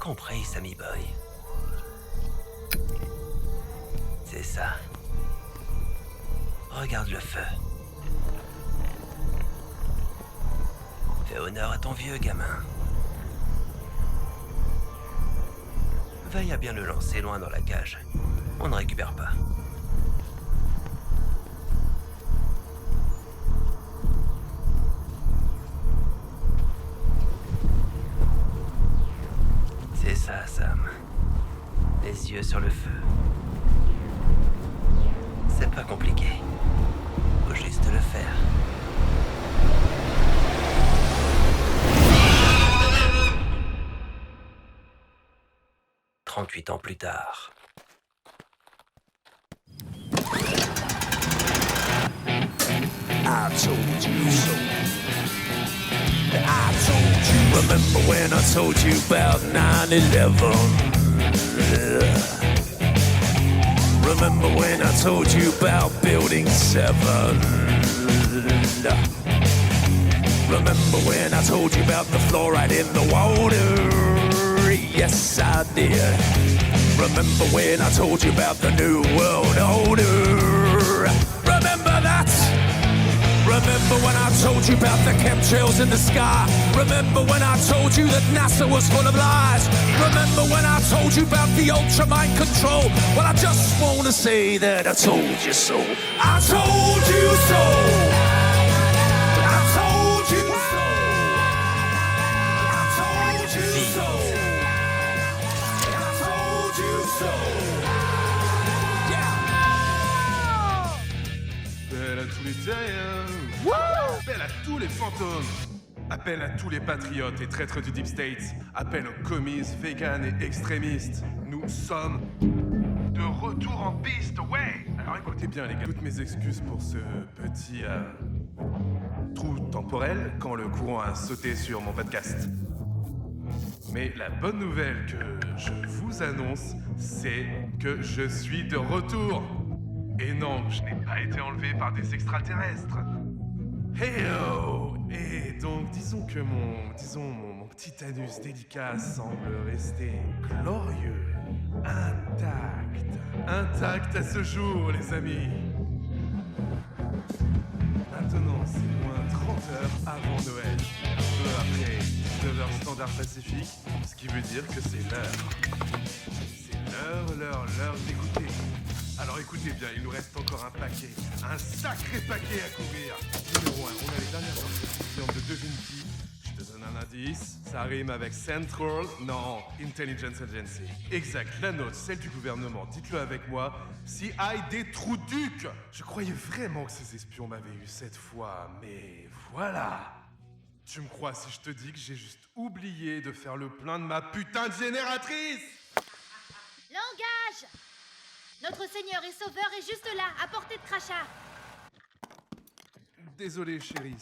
compris, Sammy Boy. C'est ça. Regarde le feu. Fais honneur à ton vieux gamin. Veille à bien le lancer loin dans la cage. On ne récupère pas. C'est ça, Sam. Les yeux sur le feu. C'est pas compliqué. Faut juste le faire. « 38 ans plus tard. » I told you so. I told you. Remember when I told you about 9/11? Remember when I told you about Building 7? Remember when I told you about the fluoride in the water? Yes, I did. Remember when I told you about the New World Order? Remember that? Remember when I told you about the chemtrails in the sky? Remember when I told you that NASA was full of lies? Remember when I told you about the ultra mind control? Well, I just wanna say that I told you so. I told you so. I told you so. I told you so. I told you so. Yeah. Belle à tous les terriens. Appel à tous les fantômes. Appel à tous les patriotes et traîtres du Deep State. Appel aux commis, véganes et extrémistes. Nous sommes de retour en piste, ouais. Alors écoutez bien les gars, toutes mes excuses pour ce petit trou temporel quand le courant a sauté sur mon podcast. Mais la bonne nouvelle que je vous annonce, c'est que je suis de retour. Et non, je n'ai pas été enlevé par des extraterrestres. Hey-oh! Et donc, disons que mon petit anus délicat semble rester glorieux, intact à ce jour, les amis. Maintenant, c'est moins 30 heures avant Noël, un peu après 19h standard pacifique, ce qui veut dire que c'est l'heure. C'est l'heure d'écouter. Alors écoutez bien, il nous reste encore un sacré paquet à couvrir. Numéro 1, on a les dernières sorties de Devine qui. Je te donne un indice, ça rime avec Central, non, Intelligence Agency. Exact, la nôtre, celle du gouvernement, dites-le avec moi, CID Trouduc. Je croyais vraiment que ces espions m'avaient eu cette fois, mais voilà. Tu me crois si je te dis que j'ai juste oublié de faire le plein de ma putain de génératrice? Langage! Notre Seigneur et Sauveur est juste là, à portée de crachat. Désolé chérie,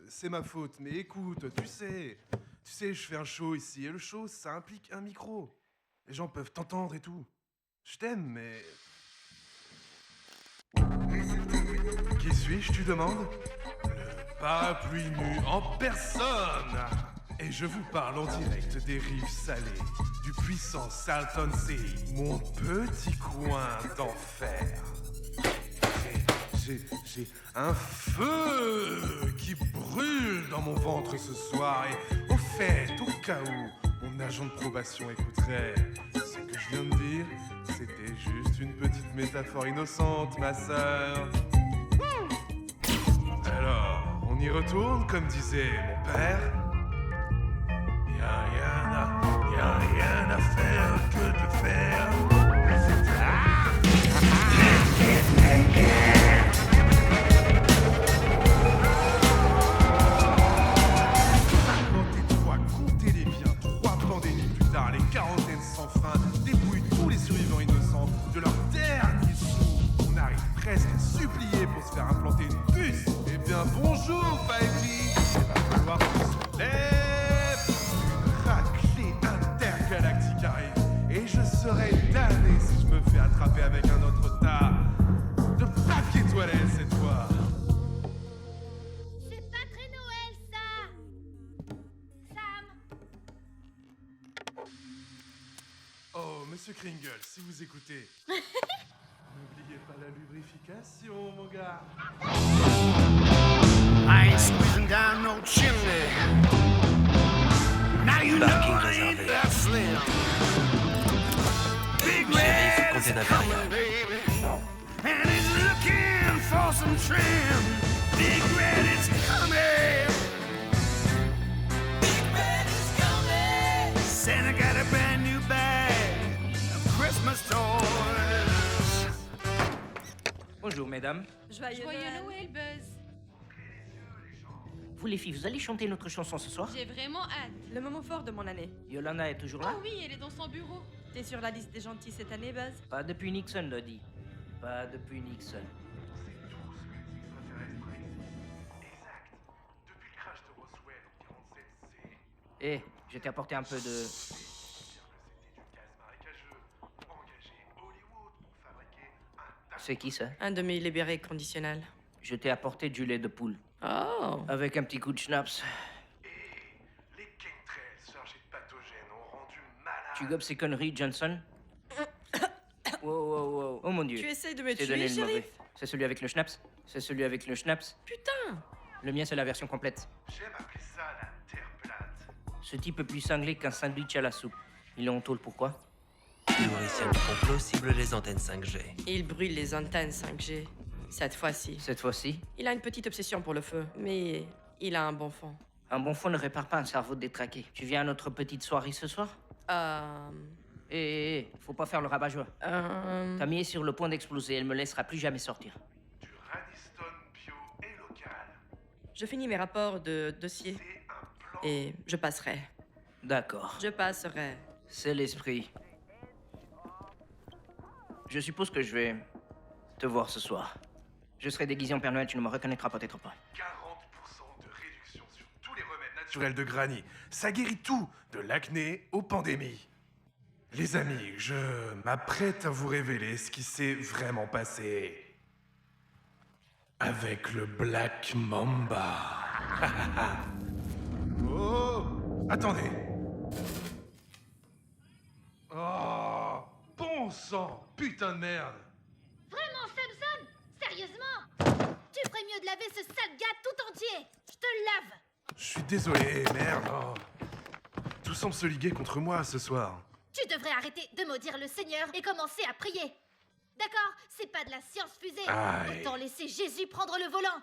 c'est ma faute, mais écoute, tu sais, je fais un show ici, et le show, ça implique un micro. Les gens peuvent t'entendre et tout. Je t'aime, mais... Qui suis-je, tu demandes? Le parapluie nu en personne. Et je vous parle en direct des rives salées, du puissant Salton Sea, mon petit coin d'enfer. J'ai un feu qui brûle dans mon ventre ce soir. Et au fait, au cas où mon agent de probation écouterait ce que je viens de dire, c'était juste une petite métaphore innocente, ma sœur. Alors, on y retourne, comme disait mon père. Y'a rien à faire que de faire. Comptez-les bien, 3 pandémies plus tard, les quarantaines sans fin débrouillent tous les survivants innocents de leur dernier sou. On arrive presque à supplier pour se faire implanter une puce. Eh bien, bonjour, 5G. Il va falloir qu'on se lève. Une raclée intergalactique Monsieur Kringle, si vous écoutez, n'oubliez pas la lubrification, mon gars. I ain't squeezing down no chimney. Now you know Parking I ain't réservé. that slim. Big Chérie, Red faut is compter la coming, variable. baby. And he's looking for some trim. Big Red is coming. Big Red is coming. Santa got a brand new bag of Christmas toys. Bonjour mesdames. Joyeux Noël, Buzz. Vous les filles, vous allez chanter notre chanson ce soir? J'ai vraiment hâte. Le moment fort de mon année. Yolanda est toujours là? Oh oui, elle est dans son bureau. T'es sur la liste des gentils cette année, Buzz? Pas depuis Nixon, Lodi. Pas depuis Nixon. Depuis le crash de Roswell en 47, Eh, je t'ai apporté un peu de... c'était du gaz marécageux, engagé Hollywood pour fabriquer un tas. C'est qui ça? Un demi-libéré conditionnel. Je t'ai apporté du lait de poule. Oh! Avec un petit coup de schnapps. Les chemtrails chargés de pathogènes ont rendu malade. Tu gobes ces conneries, Johnson? Wow, wow, wow. Oh mon dieu. Tu essayes de me Je t'ai tuer, donné le shérif? mauvais. C'est celui avec le schnapps? C'est celui avec le schnapps? Putain! Le mien, c'est la version complète. J'aime appeler ça la terre plate. Ce type est plus cinglé qu'un sandwich à la soupe. Il est en tôle, pourquoi? Théoricien du complot cible les antennes 5G. Il brûle les antennes 5G. Cette fois-ci. Cette fois-ci, Il a une petite obsession pour le feu, mais il a un bon fond. un bon fond ne répare pas un cerveau détraqué. Tu viens à notre petite soirée ce soir? Faut pas faire le rabat-joie. Tammy est sur le point d'exploser, elle me laissera plus jamais sortir. Du Radiston bio et local. Je finis mes rapports de dossier C'est un plan. et je passerai. D'accord, Je passerai. c'est l'esprit. Je suppose que je vais te voir ce soir. Je serai déguisé en Père Noël, tu ne me reconnaîtras peut-être pas. 40% de réduction sur tous les remèdes naturels de Granny. Ça guérit tout, de l'acné aux pandémies. Les amis, je m'apprête à vous révéler ce qui s'est vraiment passé. Avec le Black Mamba. Oh! Attendez. Oh! Bon sang! Putain de merde! Vraiment, Samson? Sérieusement? Tu ferais mieux de laver ce sale gars tout entier. Je te le lave. Je suis désolé, merde. Oh. Tout semble se liguer contre moi ce soir. Tu devrais arrêter de maudire le Seigneur et commencer à prier. D'accord? C'est pas de la science fusée. Aïe. Autant laisser Jésus prendre le volant.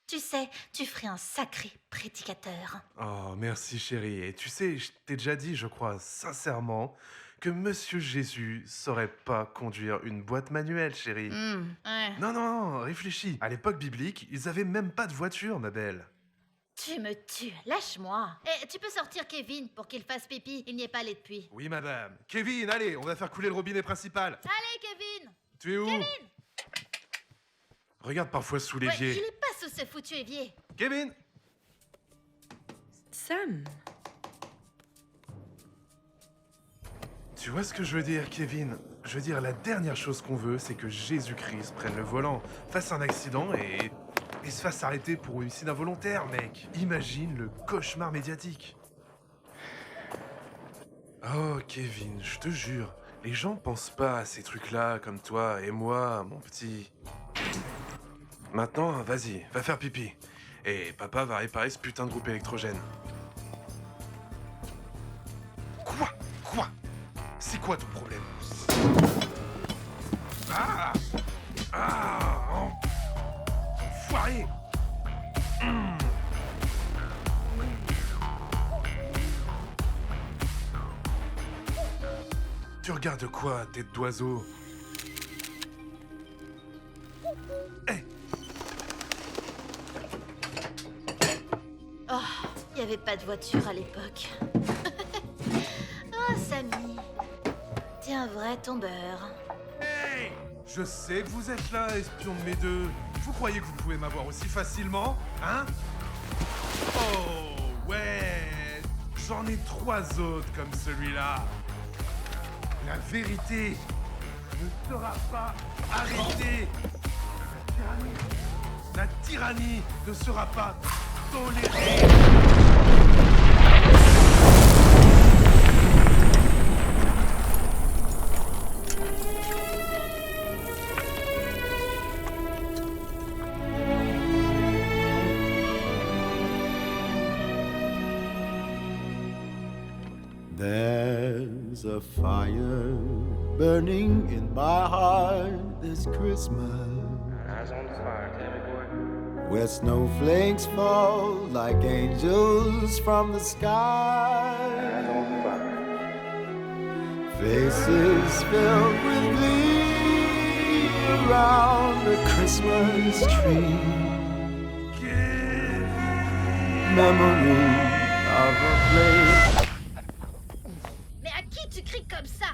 Tu sais, tu ferais un sacré prédicateur. Oh, merci chérie. Et tu sais, je t'ai déjà dit, je crois sincèrement, que Monsieur Jésus saurait pas conduire une boîte manuelle, chérie. Ouais. Non, non, réfléchis. À l'époque biblique, ils avaient même pas de voiture, ma belle. Tu me tues, lâche-moi. Eh, tu peux sortir Kevin pour qu'il fasse pipi. Il n'y est pas allé depuis. Oui, madame. Kevin, allez, on va faire couler le robinet principal. Allez, Kevin. Tu es où? Kevin. Regarde parfois sous Ouais, l'évier. il est pas sous ce foutu évier. Kevin! Sam! Tu vois ce que je veux dire, Kevin? Je veux dire, la dernière chose qu'on veut, c'est que Jésus-Christ prenne le volant, fasse un accident et se fasse arrêter pour homicide involontaire, mec. Imagine le cauchemar médiatique. Oh, Kevin, je te jure, les gens pensent pas à ces trucs-là comme toi et moi, mon petit. Maintenant, vas-y, va faire pipi. Et papa va réparer ce putain de groupe électrogène. Quoi? C'est quoi ton problème? Ah! Enfoiré! Tu regardes quoi, tête d'oiseau? Hé! Oh, il n'y avait pas de voiture à l'époque. Oh, Samy. T'es un vrai tombeur. Hey! Je sais que vous êtes là, espion de mes deux. Vous croyez que vous pouvez m'avoir aussi facilement, hein? Oh, ouais! J'en ai 3 autres comme celui-là. La vérité ne sera pas arrêtée. La tyrannie ne sera pas tolérée. There's a fire burning in my heart this Christmas. Eyes on the fire, Tammy boy. Where snowflakes fall like angels from the sky. Eyes on the fire. Faces filled with glee around the Christmas tree. Memory of a place. Mais à qui tu cries comme ça?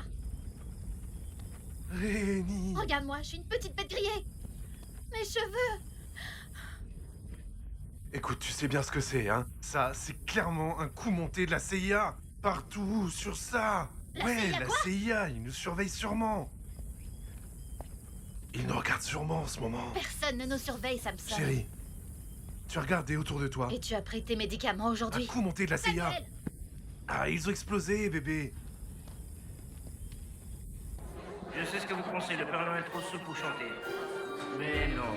Rémi. Regarde-moi, je suis une petite bête grillée. Mes cheveux. Écoute, tu sais bien ce que c'est, hein? Ça, c'est clairement un coup monté de la CIA. Partout, sur ça. La Ouais, CIA la quoi? CIA, ils nous surveillent sûrement. Ils nous regardent sûrement en ce moment. Personne ne nous surveille, Samson. Chérie, tu as regardé autour de toi. Et tu as pris tes médicaments Un aujourd'hui. coup monté de la CIA. Samuel! Ah, ils ont explosé, bébé. Je sais ce que vous pensez, le Père Noël trop sous pour chanter. Mais non.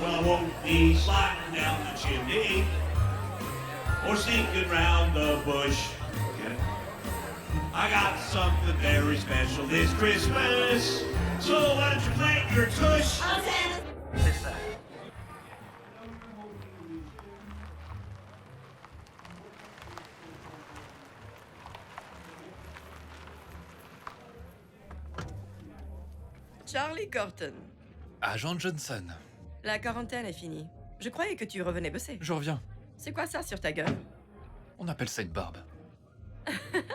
Well, I won't be sliding down the chimney or sneaking round the bush. I got something very special this Christmas, so why don't you plant your tush? C'est ça. Charlie Corton. Agent Johnson, La quarantaine est finie. Je croyais que tu revenais bosser. je reviens. C'est quoi ça sur ta gueule? On appelle ça une barbe.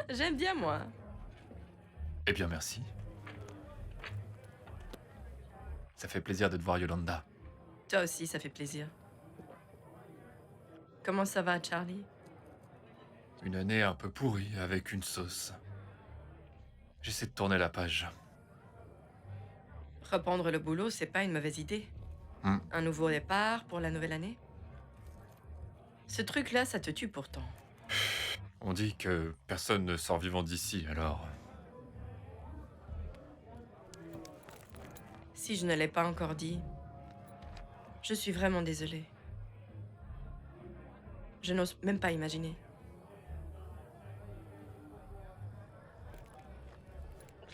J'aime bien, moi. Eh bien, merci. Ça fait plaisir de te voir, Yolanda. Toi aussi, ça fait plaisir. Comment ça va, Charlie? Une année un peu pourrie avec une sauce. J'essaie de tourner la page. Reprendre le boulot, c'est pas une mauvaise idée. Hmm. Un nouveau départ pour la nouvelle année? Ce truc-là, ça te tue pourtant. On dit que personne ne sort vivant d'ici, alors... Si je ne l'ai pas encore dit, je suis vraiment désolée. Je n'ose même pas imaginer.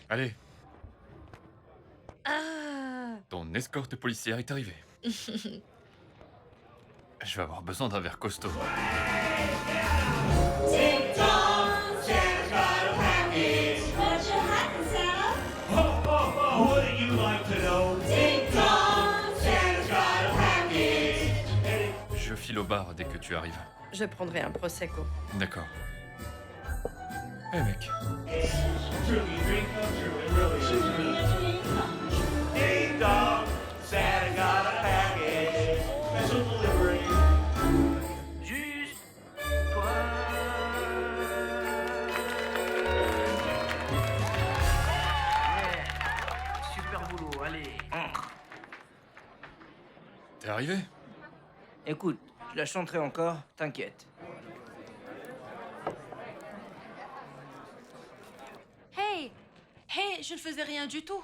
Allez, Ah! ton escorte policière est arrivée. Je vais avoir besoin d'un verre costaud. Oh, wouldn't you like to know? Santa's got a package. Je file au bar dès que tu arrives. Je prendrai un prosecco. D'accord. Eh mec, Truly drink up, truly really. Ding dong, Santa got a package. Special delivery. Juste toi. Yeah. Super boulot, allez, entre. t'es arrivé? Écoute, je la chanterai encore, t'inquiète. Hey! Hey, je ne faisais rien du tout.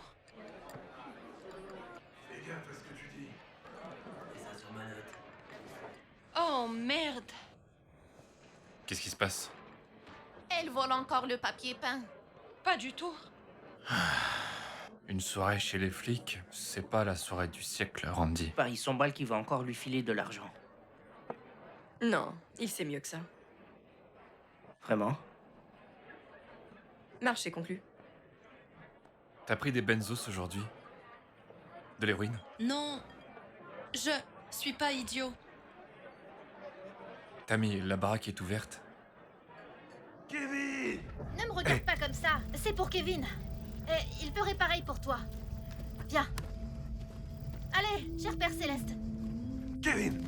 Fais gaffe à ce que tu dis. Oh, merde. Qu'est-ce qui se passe? Elle vole encore le papier peint. Pas du tout. Une soirée chez les flics, c'est pas la soirée du siècle, Randy. Paris s'emballe qu'il va encore lui filer de l'argent. Non, il sait mieux que ça. Vraiment? Marché conclu. T'as pris des benzos aujourd'hui? De l'héroïne? Non, je suis pas idiot. Tammy, la baraque est ouverte? Kevin! Ne me regarde pas comme ça. C'est pour Kevin. Et il ferait pareil pour toi. Viens. Allez, cher Père Céleste. Kevin!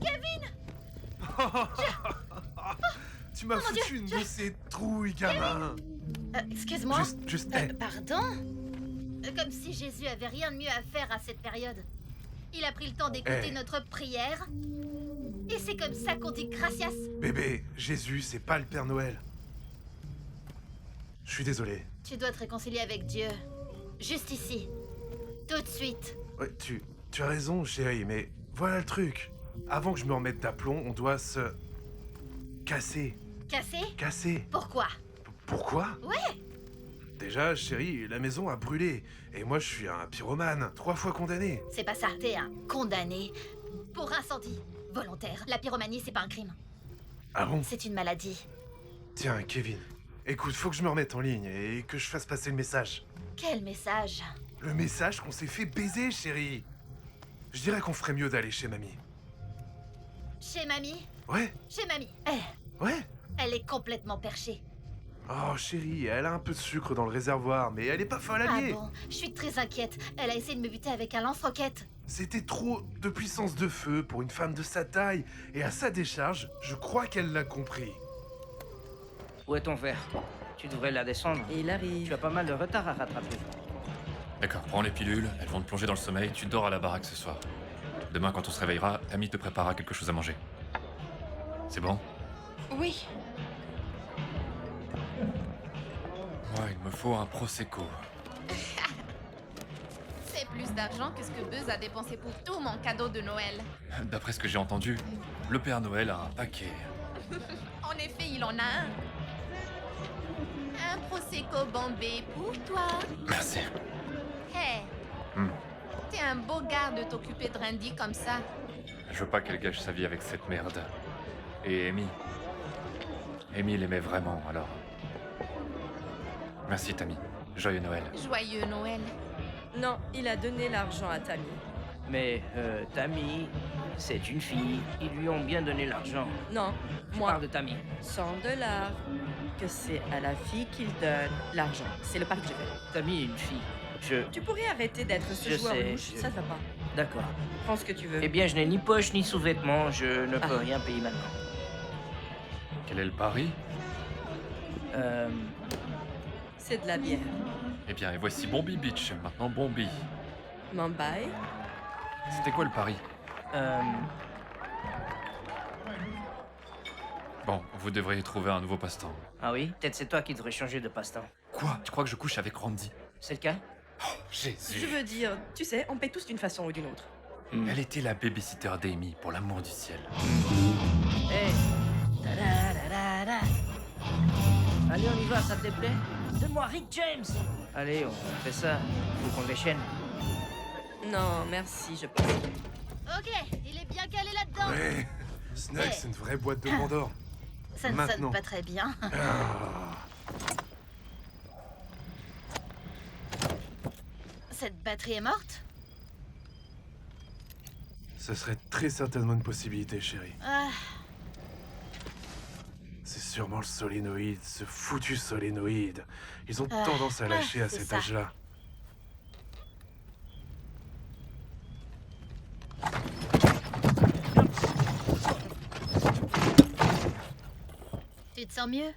Kevin! Tu m'as Oh mon foutu une de ces trouilles, gamin! Excuse-moi. Juste, Pardon? Comme si Jésus avait rien de mieux à faire à cette période. Il a pris le temps d'écouter notre prière. Et c'est comme ça qu'on dit gracias. Bébé, Jésus, c'est pas le Père Noël. Je suis désolé. Tu dois te réconcilier avec Dieu. Juste ici. Tout de suite. Ouais, tu as raison, chérie, mais voilà le truc. Avant que je me remette d'aplomb, on doit se... casser. Cassé? Cassé. Pourquoi? Pourquoi? Ouais. Déjà, chérie, la maison a brûlé. Et moi, je suis un pyromane, 3 fois condamné. C'est pas ça, t'es un condamné pour incendie volontaire. La pyromanie, c'est pas un crime. Ah bon? C'est une maladie. Tiens, Kevin, écoute, faut que je me remette en ligne et que je fasse passer le message. Quel message? Le message qu'on s'est fait baiser, chérie. Je dirais qu'on ferait mieux d'aller chez mamie. Chez mamie? Ouais, Chez mamie. ouais. Elle est complètement perchée. Oh, chérie, elle a un peu de sucre dans le réservoir, mais elle est pas folle Ah alliée. bon? Je suis très inquiète. Elle a essayé de me buter avec un lance-roquette. C'était trop de puissance de feu pour une femme de sa taille. Et à sa décharge, je crois qu'elle l'a compris. Où est ton verre? Tu devrais la descendre. Et il Tu arrive. as pas mal de retard à rattraper. D'accord, prends les pilules, elles vont te plonger dans le sommeil, tu dors à la baraque ce soir. Demain, quand on se réveillera, Amy te préparera quelque chose à manger. C'est bon? Oui. Moi, il me faut un Prosecco. C'est plus d'argent que ce que Buzz a dépensé pour tout mon cadeau de Noël. D'après ce que j'ai entendu, le Père Noël a un paquet. En effet, il en a un. Un Prosecco Bombay pour toi. Merci. Hé, Hmm. t'es un beau gars de t'occuper de Randy comme ça. Je veux pas qu'elle gâche sa vie avec cette merde. Et Amy. Amy l'aimait vraiment, alors. Merci, Tammy. Joyeux Noël. Joyeux Noël. Non, il a donné l'argent à Tammy. Mais, Tammy, c'est une fille. Ils lui ont bien donné l'argent. Non, Je moi, parle de Tammy. $100. Que c'est à la fille qu'il donne l'argent. C'est le pari que j'ai fait. Tammy est une fille. Tu pourrais arrêter d'être ce Je joueur sais, louche, je- ça ne va pas. D'accord. Prends ce que tu veux. Eh bien, je n'ai ni poche ni sous-vêtements. Je ne peux Ah. rien payer maintenant. Quel est le pari? C'est de la bière. Eh bien, et voici Bombi Beach. Maintenant, Bombi. Mumbai. C'était quoi le pari? Bon, vous devriez trouver un nouveau passe-temps. Ah oui? Peut-être c'est toi qui devrais changer de passe-temps. Quoi? Tu crois que je couche avec Randy? C'est le cas? Je Jésus! veux dire, tu sais, on paye tous d'une façon ou d'une autre. Elle était la babysitter d'Amy, pour l'amour du ciel. Hé! Ta-da-da-da-da. Allez, on y va, ça te déplaît? Donne-moi Rick James! Allez, on fait ça. Faut qu'on déchaîne. Non, merci, je pense. Ok, il est bien calé là-dedans. Ouais, Snug, Eh. c'est une vraie boîte de Pandore. Ça ne Maintenant. sonne pas très bien. Cette batterie est morte? Ce serait très certainement une possibilité, chérie. Ah, C'est sûrement le solénoïde, ce foutu solénoïde. Ils ont Ah, tendance à lâcher à c'est cet ça. âge-là. tu te sens mieux?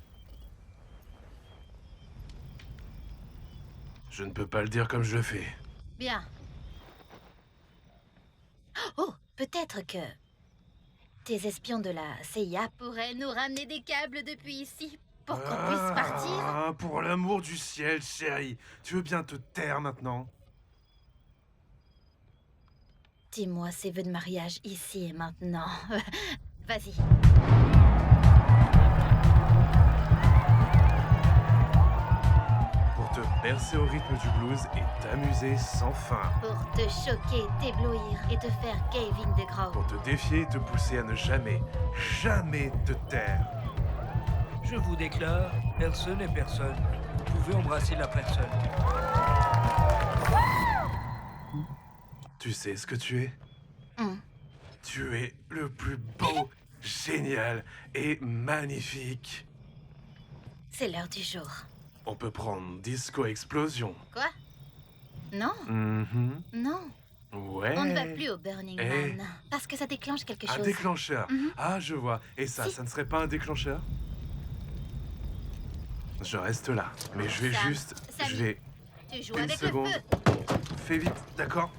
Je ne peux pas le dire comme je le fais. Bien. Oh, peut-être que tes espions de la CIA pourraient nous ramener des câbles depuis ici pour qu'on puisse partir. Ah, pour l'amour du ciel, chérie. Tu veux bien te taire maintenant? Dis-moi ces vœux de mariage ici et maintenant. Vas-y. Pour te bercer au rythme du blues et t'amuser sans fin. Pour te choquer, t'éblouir et te faire Kevin de Gros. Pour te défier et te pousser à ne jamais, jamais te taire. Je vous déclare, personne n'est personne. Vous pouvez embrasser la personne. Tu sais ce que tu es? Hum. Tu es le plus beau, génial et magnifique. C'est l'heure du jour. On peut prendre Disco Explosion. Quoi? Non, Mhm. non. Ouais. On ne va plus au Burning Eh. Man. Parce que ça déclenche quelque Un chose. déclencheur. Mhm. Ah, je vois. Et ça, Si. ça ne serait pas un déclencheur? Je reste là. Mais je vais Sam, juste... Sam, Je vais... Tu joues Une avec seconde. le feu. Fais vite, d'accord?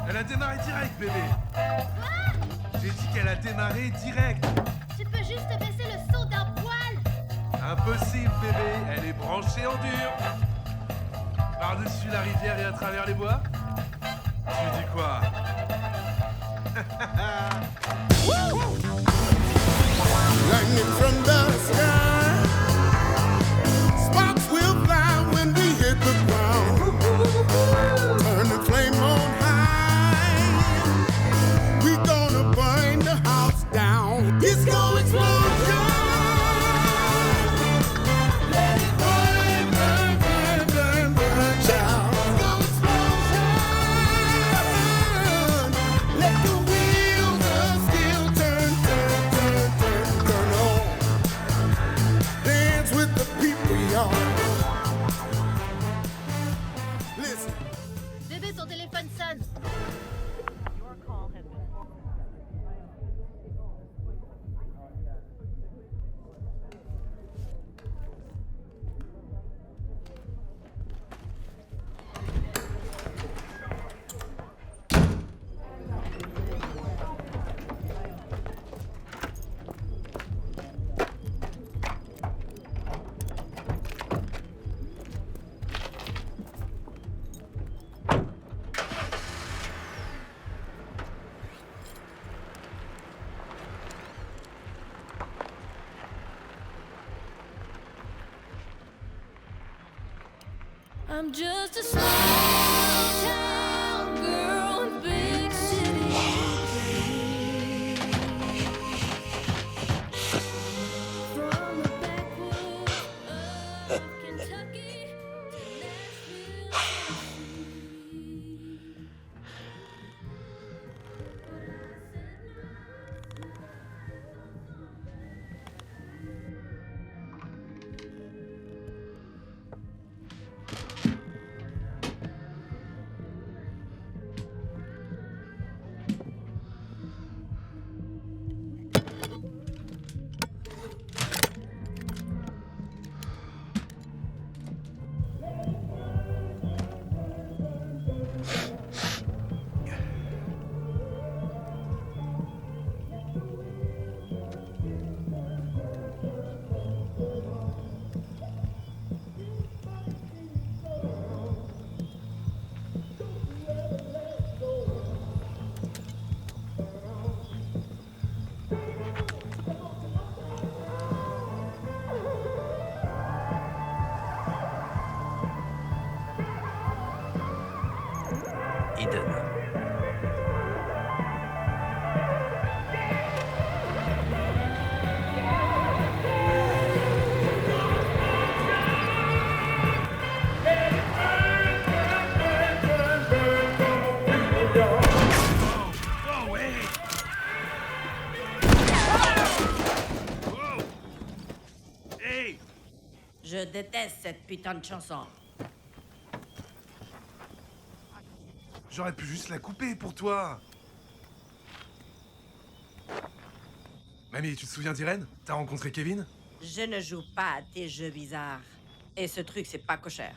Elle a démarré direct, bébé. J'ai dit qu'elle a démarré direct. Tu peux juste baisser le son d'un poil. Impossible, bébé. Elle est branchée en dur. Par-dessus la rivière et à travers les bois. Tu dis quoi? Lightning from the sky. Sparks will fly when we hit the ground. Turn the flame on high. We gonna burn the house down. Disco explosion. Let it burn, burn, burn, burn, burn, child. Disco explosion. Let the wheels of steel turn, turn, turn, turn, turn on. Dance with the people, y'all. Listen. Bébé, ton téléphone sonne. I'm just a small town girl in big city. From the backwoods of Kentucky to Nashville, Tennessee. Eden. Oh, ouais. Oh. Hey. Je déteste cette putain de chanson. J'aurais pu juste la couper pour toi. Mamie, tu te souviens d'Irène? T'as rencontré Kevin? Je ne joue pas à tes jeux bizarres. Et ce truc, c'est pas cochère.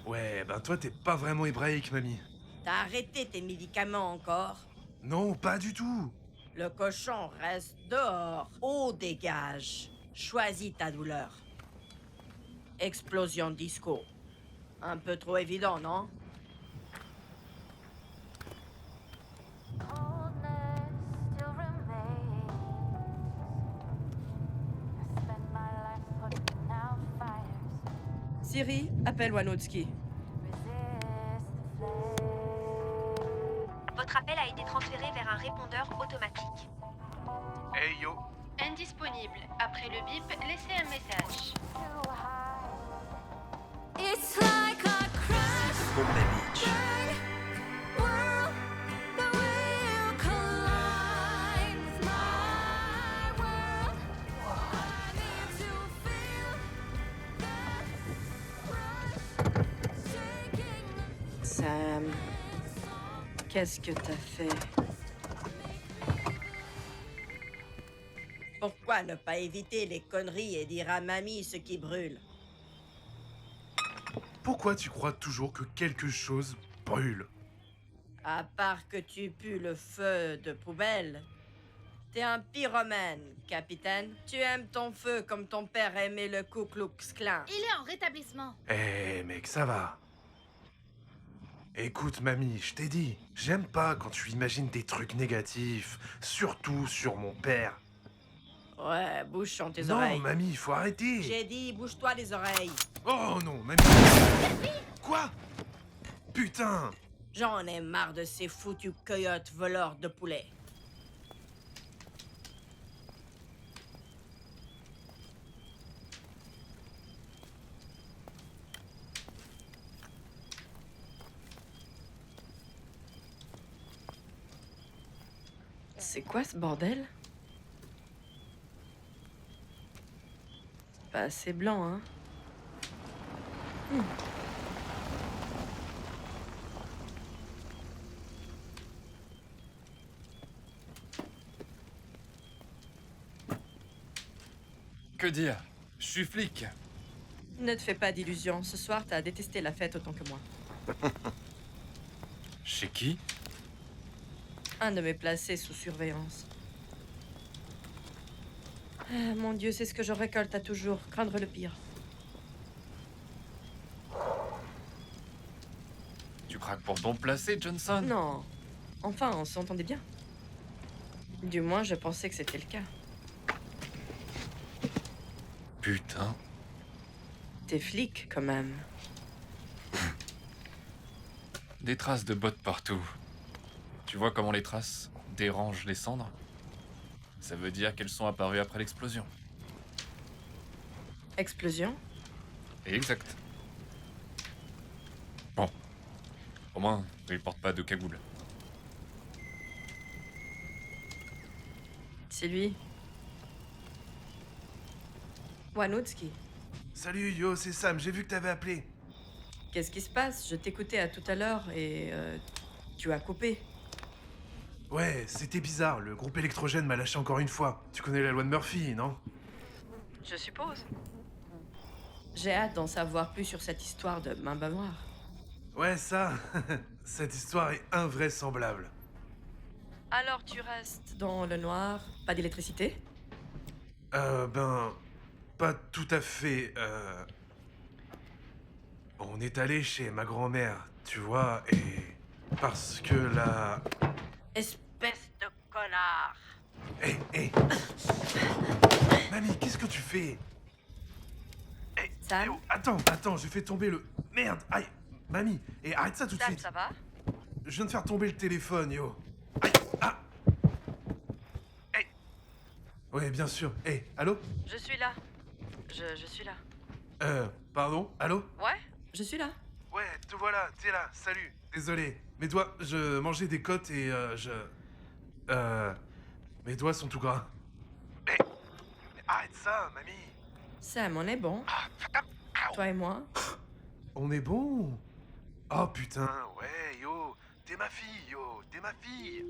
Ouais, ben toi, t'es pas vraiment hébraïque, mamie. T'as arrêté tes médicaments encore? Non, pas du tout. Le cochon reste dehors. Oh, dégage. Choisis ta douleur. Explosion disco. Un peu trop évident, non? Siri, appelle Wanotsky. Votre appel a été transféré vers un répondeur automatique. Hey yo. Indisponible. Après le bip, laissez un message. It's like a crash. Bombay Beach. World that will collide with my world. I need to feel that Sam, qu'est-ce que t'as fait? Pourquoi ne pas éviter les conneries et dire à mamie ce qui brûle? Pourquoi tu crois toujours que quelque chose brûle? À part que tu pues le feu de poubelle. T'es un pyromane, capitaine. Tu aimes ton feu comme ton père aimait le Ku Klux Klan. Il est en rétablissement. Eh mec, ça va. Écoute mamie, je t'ai dit, j'aime pas quand tu imagines des trucs négatifs, surtout sur mon père. Ouais, bouchons tes Non oreilles. mamie, faut arrêter. J'ai dit, bouge-toi les oreilles. Oh non, mamie. Quoi? Putain. J'en ai marre de ces foutus coyotes voleurs de poulet. C'est quoi ce bordel? Pas assez blanc, hein? Que dire? Je suis flic. Ne te fais pas d'illusions. Ce soir, t'as détesté la fête autant que moi. Chez qui? Un de mes placés sous surveillance. Ah, mon Dieu, c'est ce que je récolte à toujours. Craindre le pire. Tu craques pour bon placé, Johnson? Non. Enfin, on s'entendait bien. Du moins, je pensais que c'était le cas. Putain. T'es flic, quand même. Des traces de bottes partout. Tu vois comment les traces dérangent les cendres? Ça veut dire qu'elles sont apparues après l'explosion. Explosion? Exact. Bon. Au moins, ils portent pas de cagoule. C'est lui. Wanutski. Salut yo, c'est Sam, j'ai vu que t'avais appelé. Qu'est-ce qui se passe? Je t'écoutais à tout à l'heure et tu as coupé. Ouais, c'était bizarre, le groupe électrogène m'a lâché encore une fois. Tu connais la loi de Murphy, non? Je suppose. J'ai hâte d'en savoir plus sur cette histoire de Mamba Noire. Ouais, ça, cette histoire est invraisemblable. Alors tu restes dans le noir, pas d'électricité? Pas tout à fait, On est allé chez ma grand-mère, tu vois, et... Parce que la... Espèce de connard! Hé Mamie, qu'est-ce que tu fais? Sam? Attends, j'ai fait tomber le... Merde, aïe. Mamie, arrête ça tout de Sam, suite. ça va? Je viens de faire tomber le téléphone, yo. Aïe, ah. Hey. Ouais, bien sûr. Allô? Je suis là. Je suis là. Pardon? Allô? Ouais, je suis là. Ouais, te voilà, t'es là, salut. Désolé, mes doigts, je mangeais des côtes et mes doigts sont tout gras. Mais arrête ça, mamie. Sam, on est bon. Toi et moi. On est bon. Oh putain, ouais, yo, t'es ma fille, yo, t'es ma fille.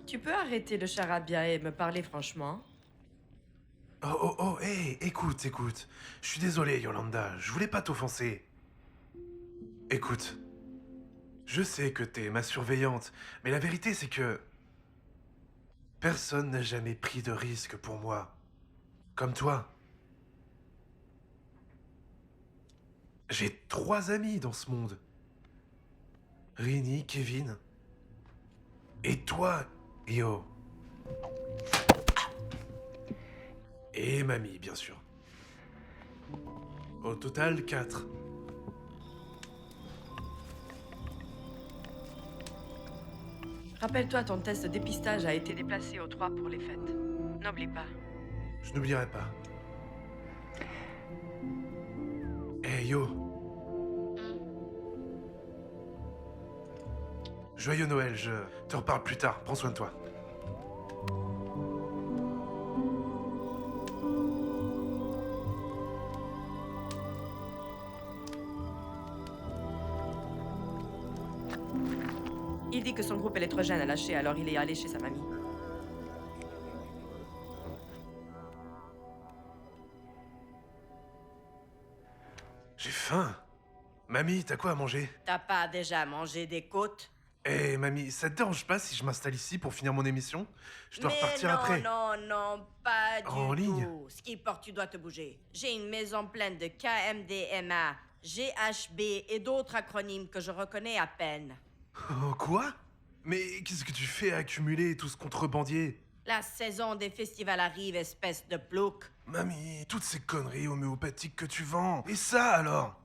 Tu peux arrêter le charabia et me parler franchement? Oh, écoute. Je suis désolé, Yolanda, je voulais pas t'offenser. Écoute, je sais que t'es ma surveillante, mais la vérité c'est que... Personne n'a jamais pris de risque pour moi. Comme toi. J'ai 3 amis dans ce monde. Rini, Kevin... Et toi, Yo. Et mamie, bien sûr. Au total, 4. Rappelle-toi, ton test de dépistage a été déplacé au 3 pour les fêtes. N'oublie pas. Je n'oublierai pas. Yo. Joyeux Noël, je te reparle plus tard. Prends soin de toi. Il dit que son groupe électrogène a lâché, alors il est allé chez sa mamie. J'ai faim. Mamie, t'as quoi à manger? T'as pas déjà mangé des côtes? Eh, mamie, ça te dérange pas si je m'installe ici pour finir mon émission? Je dois Mais repartir non, après. non, pas En du ligne? tout. Skipper, tu dois te bouger. J'ai une maison pleine de KMDMA, GHB et d'autres acronymes que je reconnais à peine. Oh, quoi? Mais qu'est-ce que tu fais à accumuler tout ce contrebandier? La saison des festivals arrive, espèce de plouc. Mamie, toutes ces conneries homéopathiques que tu vends. Et ça alors?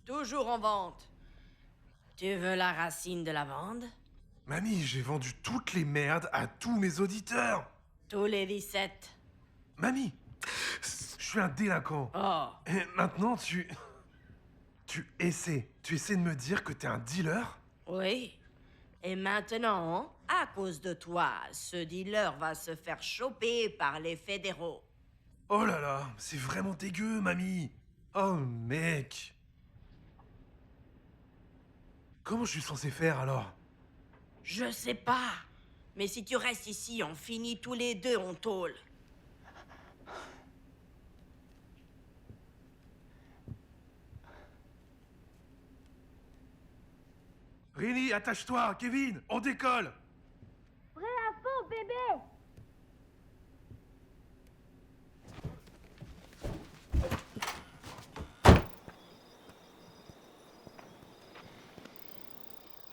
Toujours en vente. Tu veux la racine de lavande? Mamie, j'ai vendu toutes les merdes à tous mes auditeurs. Tous les 17. Mamie, je suis un délinquant. Oh. Et maintenant, tu essaies de me dire que t'es un dealer? Oui. Et maintenant, à cause de toi, ce dealer va se faire choper par les fédéraux. Oh là là, c'est vraiment dégueu, mamie. Oh, mec. Comment je suis censé faire alors? Je sais pas. Mais si tu restes ici, on finit tous les deux en tôle. Rini, attache-toi. Kevin, on décolle. Prêt à fond, bébé!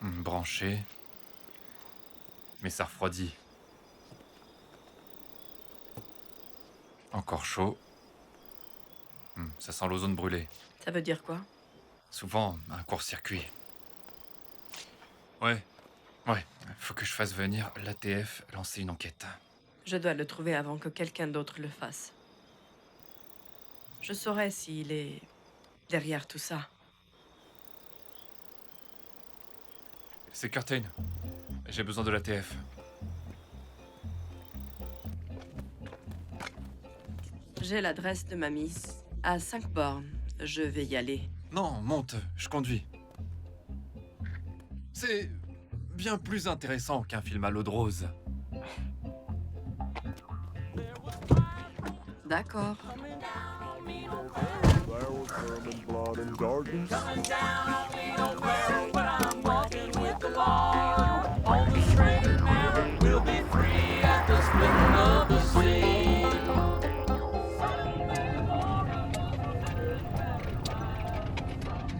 Branché. Mais ça refroidit. Encore chaud. Ça sent l'ozone brûlé. Ça veut dire quoi? Souvent, un court-circuit. Ouais. Faut que je fasse venir l'ATF lancer une enquête. Je dois le trouver avant que quelqu'un d'autre le fasse. Je saurai s'il est derrière tout ça. C'est Curtain. J'ai besoin de l'ATF. J'ai l'adresse de ma miss. À 5 bornes. Je vais y aller. Non, monte, je conduis. C'est bien plus intéressant qu'un film à l'eau de rose. D'accord.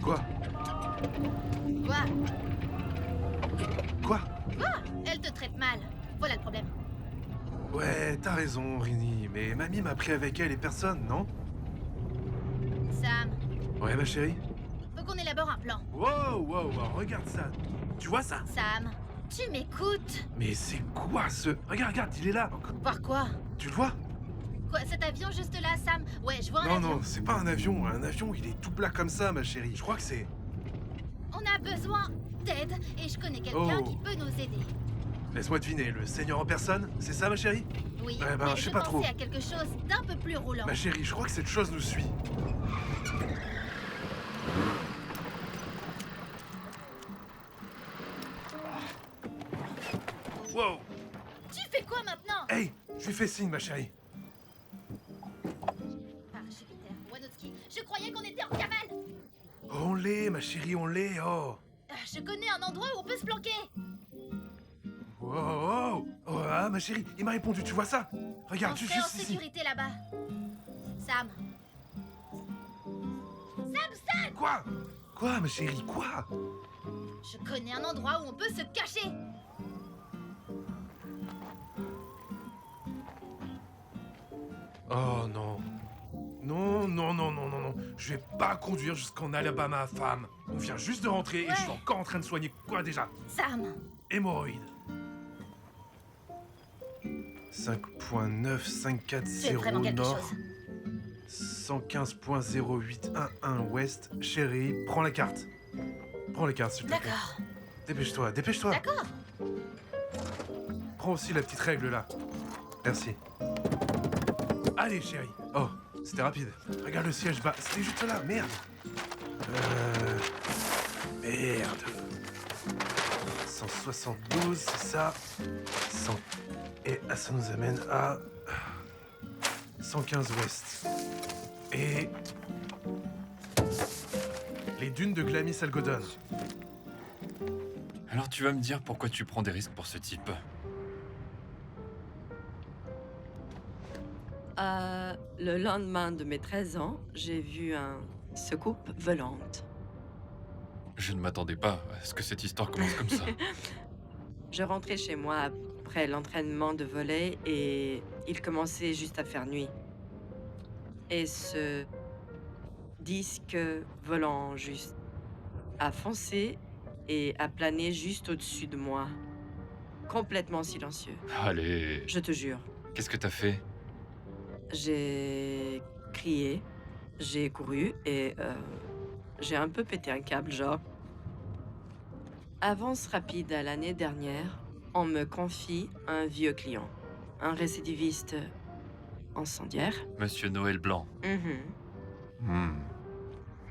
Quoi? Quoi? Elle te traite mal. Voilà le problème. Ouais, t'as raison, Rini, mais mamie m'a pris avec elle et personne, non? Sam, Ouais, ma chérie? faut qu'on élabore un plan. Wow, regarde ça. Tu vois ça? Sam, tu m'écoutes? Mais c'est quoi ce... Regarde, il est là. Voir quoi? Tu le vois? Quoi, cet avion juste là, Sam? Ouais, je vois un Non, avion. non, c'est pas un avion. Un avion, il est tout plat comme ça, ma chérie. Je crois que c'est... On a besoin d'aide et je connais quelqu'un Oh. qui peut nous aider. Laisse-moi deviner, le seigneur en personne? C'est ça, ma chérie? Oui, Eh ben, mais je sais pas trop. pensais à quelque chose d'un peu plus roulant. Ma chérie, je crois que cette chose nous suit. Wow! Tu fais quoi maintenant? Hey! Je lui fais signe, ma chérie. Ah, Jupiter, Wanowski, je croyais qu'on était en cavale. On l'est, ma chérie, on l'est, oh! Je connais un endroit où on peut se planquer. Oh, ah, ma chérie, il m'a répondu, tu vois ça? Regarde, On juste serait en ici. sécurité là-bas. Sam. Sam! Quoi, ma chérie, quoi? Je connais un endroit où on peut se cacher. Oh non. Non. Je vais pas conduire jusqu'en Alabama, femme. On vient juste de rentrer et je suis encore en train de soigner quoi déjà? Sam. Hémorroïdes. 5.9540 C'est vraiment quelque nord. chose. 115.0811 ouest. Chérie, prends la carte. Prends les cartes, s'il te plaît. D'accord. Dépêche-toi. D'accord. Prends aussi la petite règle là. Merci. Allez, chérie. Oh, c'était rapide. Regarde le siège bas. C'était juste là, merde. Merde. 172, c'est ça. 100. Et ça nous amène à 115 ouest. Et les dunes de Glamis Algodon. Alors tu vas me dire pourquoi tu prends des risques pour ce type? Le lendemain de mes 13 ans, j'ai vu un soucoupe volante. Je ne m'attendais pas à ce que cette histoire commence comme ça. Je rentrais chez moi après l'entraînement de volley et il commençait juste à faire nuit. Et ce disque volant juste a foncé et a plané juste au-dessus de moi. Complètement silencieux. Allez. Je te jure. Qu'est-ce que t'as fait? J'ai crié, j'ai couru et j'ai un peu pété un câble, genre. Avance rapide à l'année dernière, on me confie un vieux client, un récidiviste incendiaire. Monsieur Noël Blanc.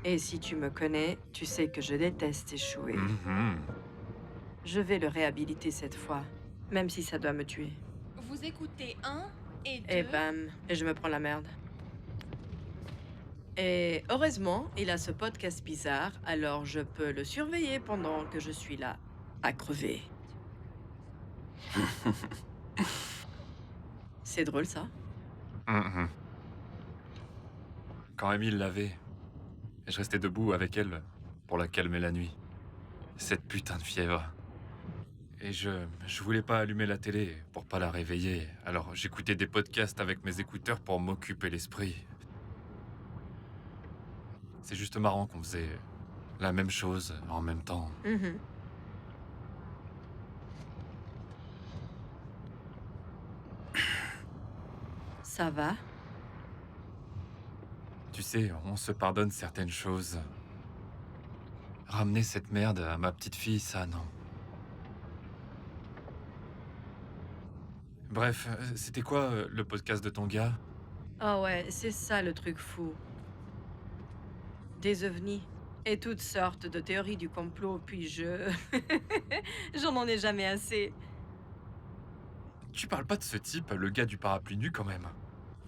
Et si tu me connais, tu sais que je déteste échouer. Je vais le réhabiliter cette fois, même si ça doit me tuer. Vous écoutez un et deux. Et bam, et je me prends la merde. Et heureusement, il a ce podcast bizarre, alors je peux le surveiller pendant que je suis là, à crever. C'est drôle, ça? Quand Emile l'avait, je restais debout avec elle pour la calmer la nuit. Cette putain de fièvre. Et je voulais pas allumer la télé pour pas la réveiller, alors j'écoutais des podcasts avec mes écouteurs pour m'occuper l'esprit. C'est juste marrant qu'on faisait la même chose en même temps. Ça va? Tu sais, on se pardonne certaines choses. Ramener cette merde à ma petite fille, ça, non. Bref, c'était quoi le podcast de ton gars? Ah ouais, c'est ça le truc fou. Des ovnis et toutes sortes de théories du complot, puis j'en ai jamais assez. Tu parles pas de ce type, le gars du parapluie nu, quand même.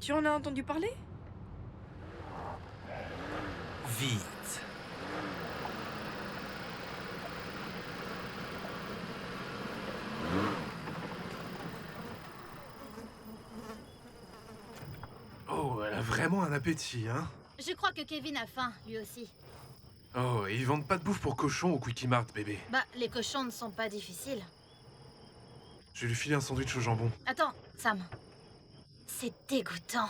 Tu en as entendu parler? Vite. Oh, elle a vraiment un appétit, hein? Je crois que Kevin a faim, lui aussi. Oh, et ils vendent pas de bouffe pour cochons au Quickie Mart, bébé. Bah, les cochons ne sont pas difficiles. Je vais lui filer un sandwich au jambon. Attends, Sam. C'est dégoûtant.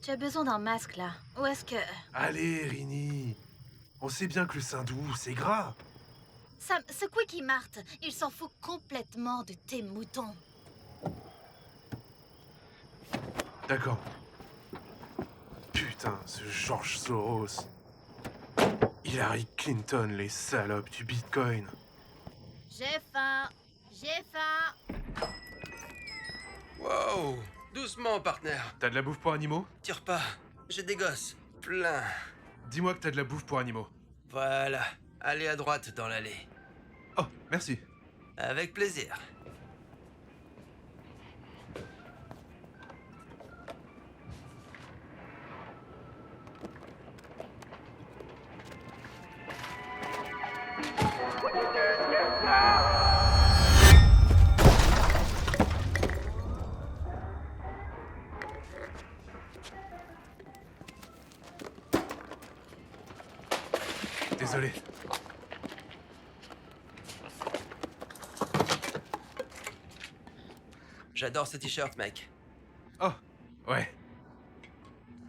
Tu as besoin d'un masque, là. Ou est-ce que... Allez, Rini. On sait bien que le sein doux, c'est gras. Sam, ce Quickie Mart, il s'en fout complètement de tes moutons. D'accord. Putain, ce George Soros. Hillary Clinton, les salopes du Bitcoin. J'ai faim. J'ai faim. Wow. Doucement, partenaire. T'as de la bouffe pour animaux? Tire pas. J'ai des gosses. Plein. Dis-moi que t'as de la bouffe pour animaux. Voilà. Allez à droite dans l'allée. Oh, merci. Avec plaisir. Désolé. J'adore ce t-shirt, mec. Oh, ouais.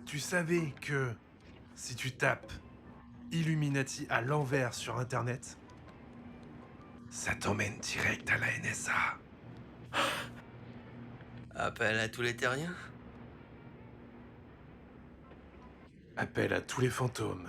Tu savais que si tu tapes Illuminati à l'envers sur Internet, ça t'emmène direct à la NSA. Appel à tous les terriens. Appel à tous les fantômes.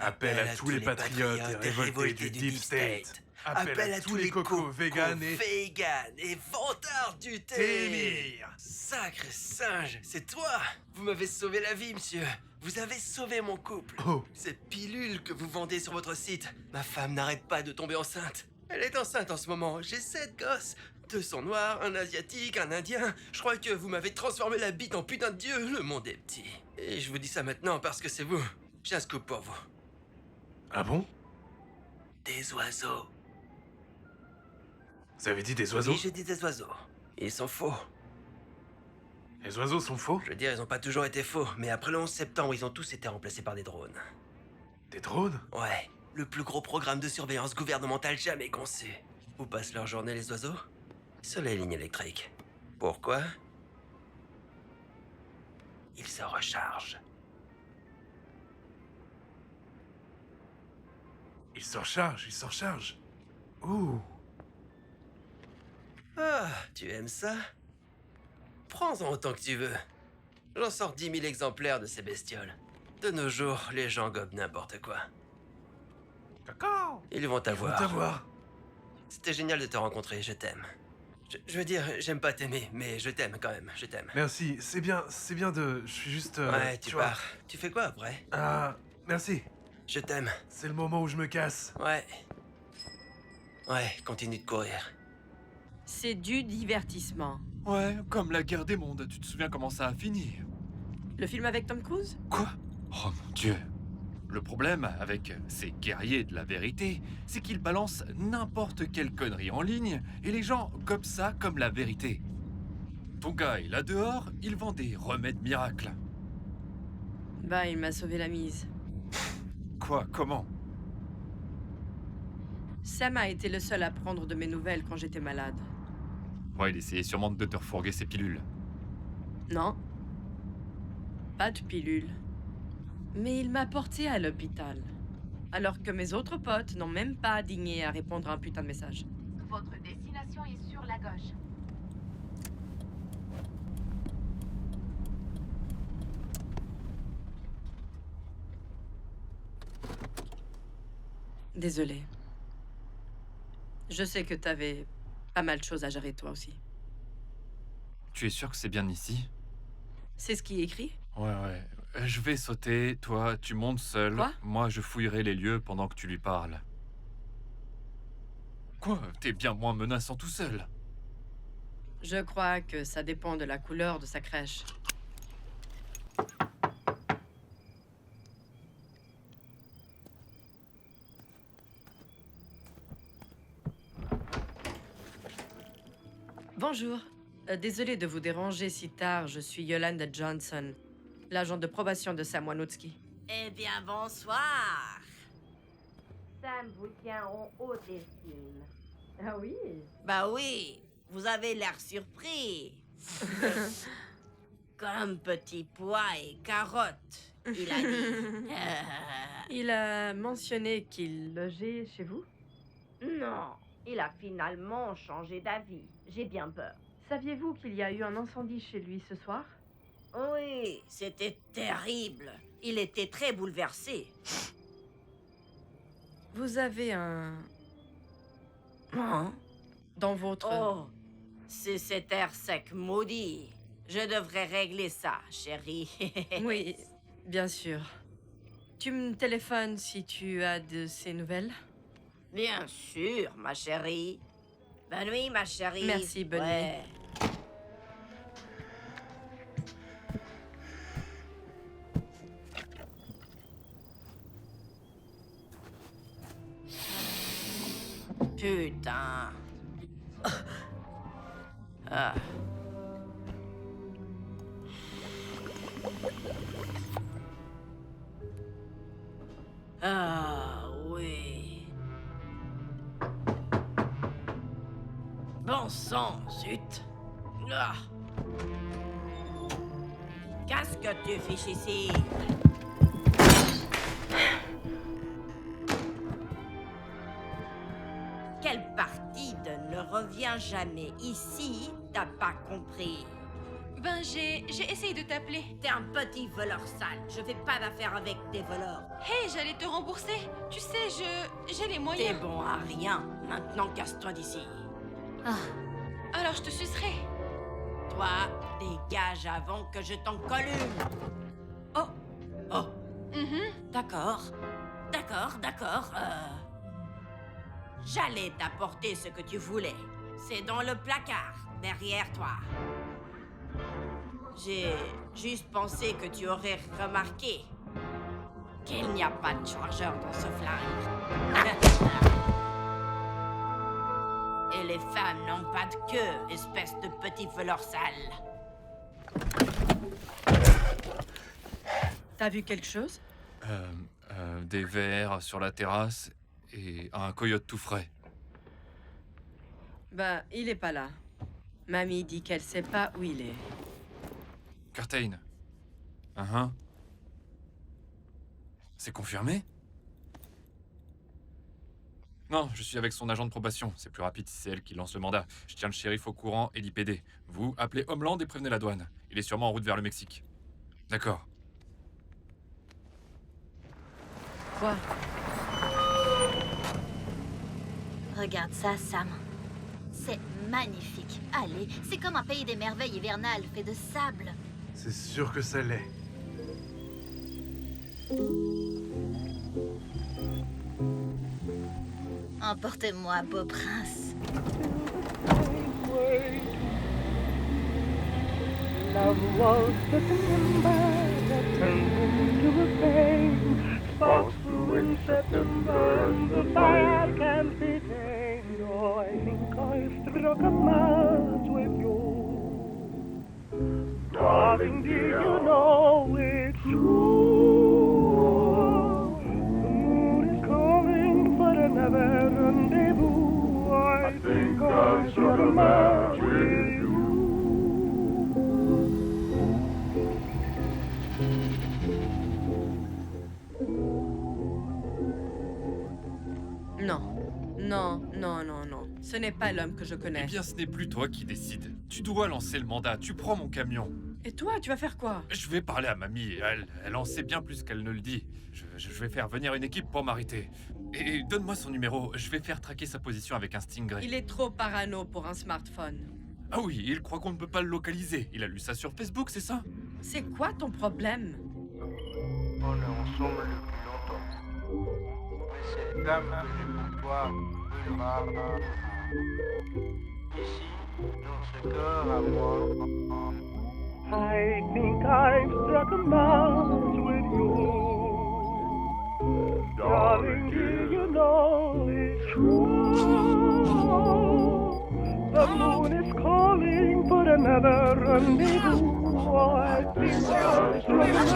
Appel à tous les patriotes et révoltés du Deep State. Appel à tous les cocos vegan et vantards du thé. Sacré singe, c'est toi. Vous m'avez sauvé la vie, monsieur. Vous avez sauvé mon couple. Oh. Cette pilule que vous vendez sur votre site. Ma femme n'arrête pas de tomber enceinte. Elle est enceinte en ce moment. J'ai 7 gosses. 2 sont noirs, un asiatique, un indien. Je crois que vous m'avez transformé la bite en putain de dieu. Le monde est petit. Et je vous dis ça maintenant parce que c'est vous. J'ai un scoop pour vous. Ah bon? Des oiseaux. Vous avez dit des oiseaux? Oui, j'ai dit des oiseaux. Ils sont faux. Les oiseaux sont faux? Je veux dire, ils ont pas toujours été faux, mais après le 11 septembre, ils ont tous été remplacés par des drones. Des drones? Ouais, le plus gros programme de surveillance gouvernementale jamais conçu. Où passent leur journée les oiseaux? Sur les lignes électriques. Pourquoi? Ils se rechargent. Ils se rechargent. Ouh. Ah, tu aimes ça? Prends-en autant que tu veux. J'en sors 10 000 exemplaires de ces bestioles. De nos jours, les gens gobent n'importe quoi. D'accord. Ils vont t'avoir. t'avoir. C'était génial de te rencontrer, je t'aime. Je veux dire, j'aime pas t'aimer, mais je t'aime quand même, je t'aime. Merci, c'est bien de... Je suis juste... Ouais, tu vois. pars. Tu fais quoi après? Ah, merci. Je t'aime. C'est le moment où je me casse. Ouais. Ouais, continue de courir. C'est du divertissement. Ouais, comme la guerre des mondes. Tu te souviens comment ça a fini? Le film avec Tom Cruise? Quoi? Oh mon Dieu. Le problème avec ces guerriers de la vérité, c'est qu'ils balancent n'importe quelle connerie en ligne et les gens gobent ça comme la vérité. Ton gars est là dehors, il vend des remèdes miracles. Bah, il m'a sauvé la mise. Quoi? Comment? Sam a été le seul à prendre de mes nouvelles quand j'étais malade. Ouais, il essayait sûrement de te refourguer ses pilules. Non. Pas de pilule. Mais il m'a porté à l'hôpital. Alors que mes autres potes n'ont même pas digné à répondre à un putain de message. Votre destination est sur la gauche. Désolée. Je sais que t'avais pas mal de choses à gérer toi aussi. Tu es sûr que c'est bien ici? C'est ce qui est écrit? Ouais. Je vais sauter, toi, tu montes seul. Quoi? Moi, je fouillerai les lieux pendant que tu lui parles. Quoi? T'es bien moins menaçant tout seul. Je crois que ça dépend de la couleur de sa crèche. Bonjour. Désolée de vous déranger si tard, je suis Yolanda Johnson, l'agent de probation de Sam Wanowski. Eh bien, bonsoir. Sam vous tient en haute estime. Ah oui? Bah oui, vous avez l'air surpris. Comme petit pois et carotte, il a dit. Il a mentionné qu'il logeait chez vous? Non, il a finalement changé d'avis. J'ai bien peur. Saviez-vous qu'il y a eu un incendie chez lui ce soir? Oui, c'était terrible. Il était très bouleversé. Vous avez un... Hein? Dans votre... Oh, c'est cet air sec maudit. Je devrais régler ça, chérie. Oui, bien sûr. Tu me téléphones si tu as de ces nouvelles? Bien sûr, ma chérie. Bonne nuit, ma chérie. Merci, bonne nuit. Putain. Ah. Ah oui. Bon sang, zut. Ah. Qu'est-ce que tu fiches ici? Quelle partie de ne revient jamais ici, t'as pas compris? Ben, j'ai essayé de t'appeler. T'es un petit voleur sale. Je fais pas d'affaires avec des voleurs. Hey, j'allais te rembourser. Tu sais, j'ai les moyens. T'es bon à rien. Maintenant, casse-toi d'ici. Ah. Alors, je te sucerai. Toi, dégage avant que je t'en colle une. Oh. D'accord. J'allais t'apporter ce que tu voulais. C'est dans le placard, derrière toi. J'ai juste pensé que tu aurais remarqué qu'il n'y a pas de chargeur dans ce flingue. Et les femmes n'ont pas de queue, espèce de petit voleur sale. T'as vu quelque chose? Des vers sur la terrasse et un coyote tout frais. Bah, il est pas là. Mamie dit qu'elle sait pas où il est. Curtain. C'est confirmé? Non, je suis avec son agent de probation. C'est plus rapide si c'est elle qui lance le mandat. Je tiens le shérif au courant et l'IPD. Vous, appelez Homeland et prévenez la douane. Il est sûrement en route vers le Mexique. D'accord. Quoi? Regarde ça, Sam. C'est magnifique. Allez, c'est comme un pays des merveilles hivernales fait de sable. C'est sûr que ça l'est. Emportez-moi, beau prince. Love was the timber that turned into a flame. Sparks flew in September and the fire can't be tamed. Oh, I think I struck a match with you. Darling, do you know it's true? The moon is calling for another rendezvous. I think I struck a match with you. Non. Ce n'est pas l'homme que je connais. Eh bien, ce n'est plus toi qui décides. Tu dois lancer le mandat. Tu prends mon camion. Et toi, tu vas faire quoi? Je vais parler à mamie. Elle en sait bien plus qu'elle ne le dit. Je vais faire venir une équipe pour m'arrêter. Et donne-moi son numéro. Je vais faire traquer sa position avec un Stingray. Il est trop parano pour un smartphone. Ah oui, il croit qu'on ne peut pas le localiser. Il a lu ça sur Facebook, c'est ça? C'est quoi ton problème? On est ensemble depuis longtemps. Mais cette dame que j'ai pour toi brûlera. Ici, dans ce corps à moi. I think I've struck a match with you. Darling, do you know it's true? The moon is calling for another rendezvous. Oh, I think I've struck a match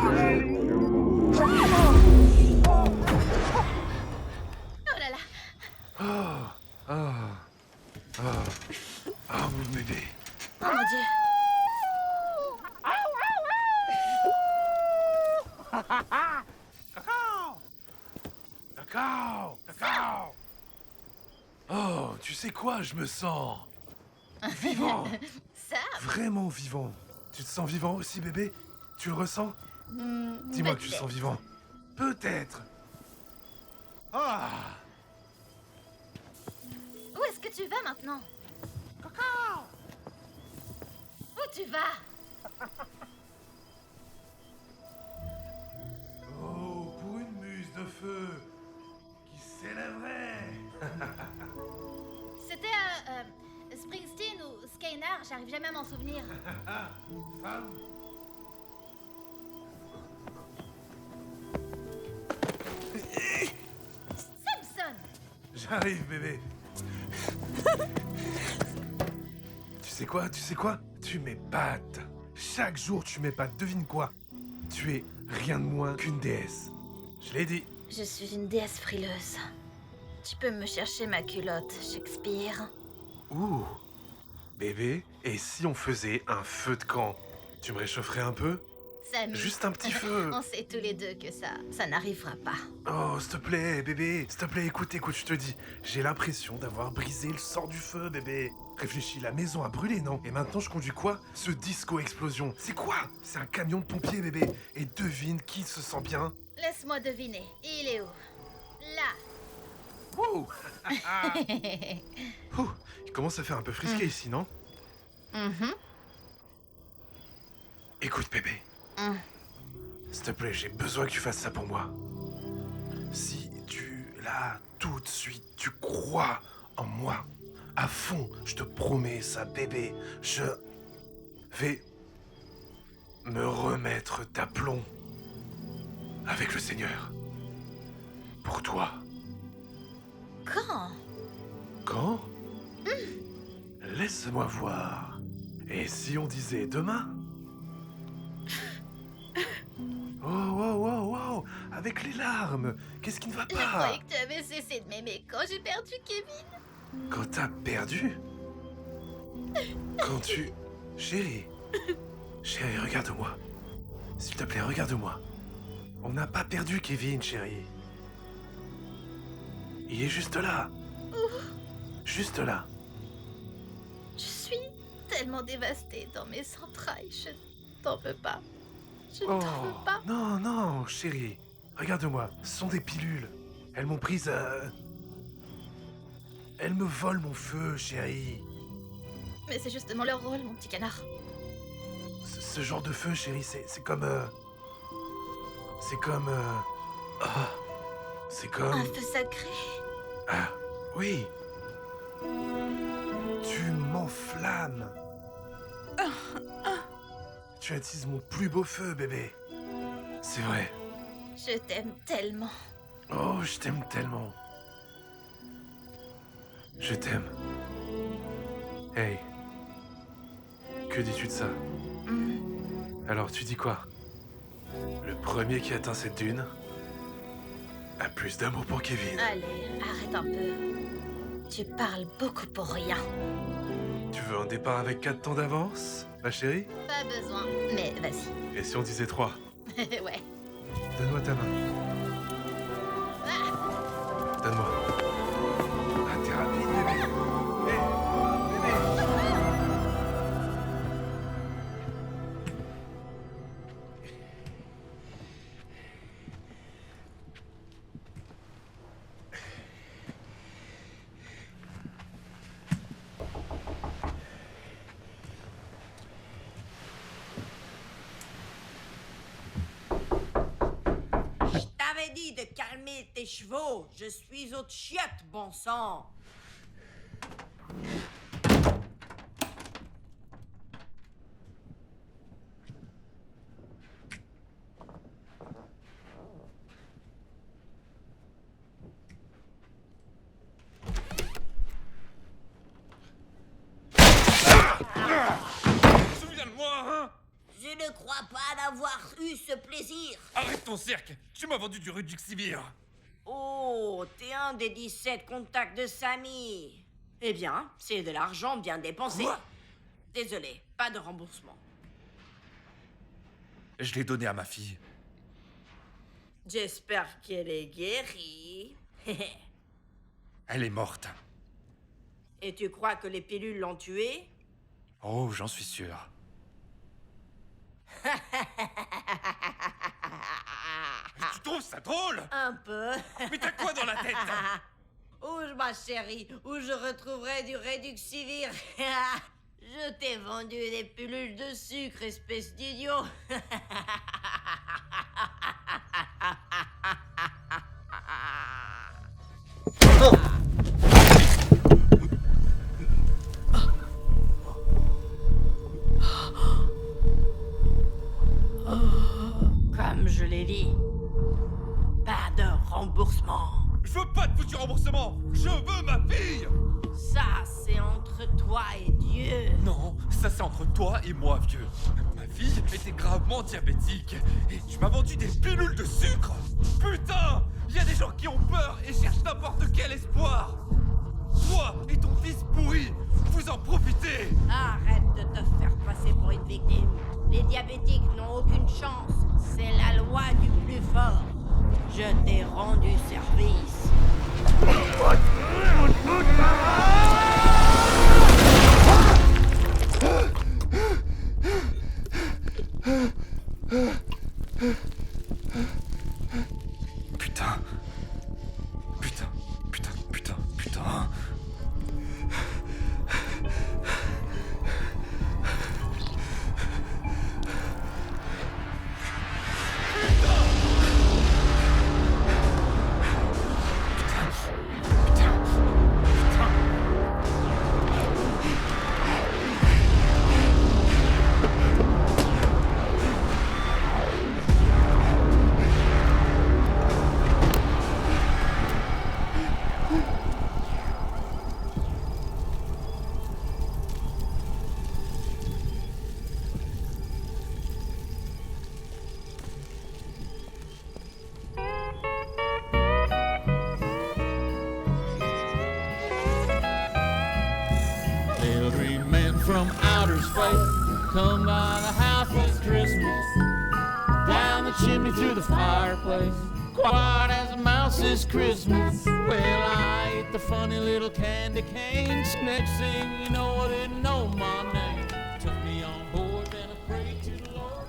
with you. Oh là là. Ah, mon bébé. Oh mon Dieu. D'accord. Oh, tu sais quoi, je me sens vivant. Sam. Vraiment vivant. Tu te sens vivant aussi, bébé? Tu le ressens? Dis-moi que tu te sens vivant. Peut-être. Ah. Où est-ce que tu vas maintenant? Coco! Où tu vas? Oh, pour une muse de feu qui s'élèverait. C'était Springsteen ou Skynar, j'arrive jamais à m'en souvenir. Femme. Samson! J'arrive, bébé. Tu sais quoi? Tu m'épates. Chaque jour, tu m'épates. Devine quoi? Tu es rien de moins qu'une déesse. Je l'ai dit. Je suis une déesse frileuse. Tu peux me chercher ma culotte, Shakespeare. Ouh. Bébé, et si on faisait un feu de camp? Tu me réchaufferais un peu? Samy. Juste un petit feu. On sait tous les deux que ça n'arrivera pas. Oh, s'il te plaît, bébé. S'il te plaît, écoute, je te dis. J'ai l'impression d'avoir brisé le sort du feu, bébé. Réfléchis, la maison a brûlé, non? Et maintenant, je conduis quoi? Ce disco-explosion. C'est quoi? C'est un camion de pompiers, bébé. Et devine qui se sent bien? Laisse-moi deviner. Il est où? Là. Ouh. Ouh, il commence à faire un peu frisqué ici, non? Écoute, bébé. S'il te plaît, j'ai besoin que tu fasses ça pour moi. Si tu, là, tout de suite. Tu crois en moi. À fond, je te promets ça, bébé. Je vais me remettre d'aplomb avec le Seigneur. Pour toi. Quand? Quand? Laisse-moi voir. Et si on disait demain? Oh, wow, wow, wow! Avec les larmes! Qu'est-ce qui ne va Je pas? croyais que tu avais cessé de m'aimer quand j'ai perdu Kevin. Quand t'as perdu? Quand tu... Chérie, regarde-moi. S'il te plaît, regarde-moi. On n'a pas perdu Kevin, chérie. Il est juste là. Juste là. Je suis tellement dévastée dans mes entrailles. Je t'en veux pas. Je ne t'en veux pas. Non, non, chérie. Regarde-moi, ce sont des pilules. Elles m'ont prise à... Elles me volent mon feu, chérie. Mais c'est justement leur rôle, mon petit canard. Ce genre de feu, chérie, c'est comme... C'est comme... Ah, c'est comme... Un feu sacré. Ah, oui. Tu m'enflammes. Tu attises mon plus beau feu, bébé. C'est vrai. Je t'aime tellement. Oh, je t'aime tellement. Je t'aime. Hey. Que dis-tu de ça? Alors, tu dis quoi? Le premier qui atteint cette dune a plus d'amour pour Kevin. Allez, arrête un peu. Tu parles beaucoup pour rien. Tu veux un départ avec 4 temps d'avance, ma chérie? Pas besoin, mais vas-y. Et si on disait 3? Ouais. Donne-moi ta main. Donne-moi. Ah, t'es rapide, bébé. Hey, bébé. T'avais dit de calmer tes chevaux. Je suis aux chiottes, bon sang. Souviens-moi, hein? Je ne crois pas d'avoir eu ce plaisir. Arrête ton cirque! Tu m'as vendu du Reduxivir! Oh, t'es un des 17 contacts de Samy. Eh bien, c'est de l'argent bien dépensé. Quoi? Désolé, pas de remboursement. Je l'ai donné à ma fille. J'espère qu'elle est guérie. Elle est morte. Et tu crois que les pilules l'ont tuée? Oh, j'en suis sûr. Tu trouves ça drôle? Un peu. Mais t'as quoi dans la tête? Où, ma chérie, où je retrouverai du Reduxivir? Je t'ai vendu des pilules de sucre, espèce d'idiot. Comme je l'ai dit, pas de remboursement. Je veux pas de foutu remboursement! Je veux ma fille! Ça, c'est entre toi et Dieu. Non, ça c'est entre toi et moi, vieux. Ma fille était gravement diabétique et tu m'as vendu des pilules de sucre! Putain! Il y a des gens qui ont peur et cherchent n'importe quel espoir! Toi et ton fils pourri, vous en profitez! Arrête de te faire passer pour une victime. Les diabétiques n'ont aucune chance. C'est la loi du plus fort. Je t'ai rendu service. Putain. Putain, putain, putain, putain. Father's face. Come by the house this Christmas, down the chimney through the fireplace. Quiet as a mouse this Christmas. Well, I ate the funny little candy canes. Next thing you know, I didn't know my name. Took me on board, then I prayed to the Lord.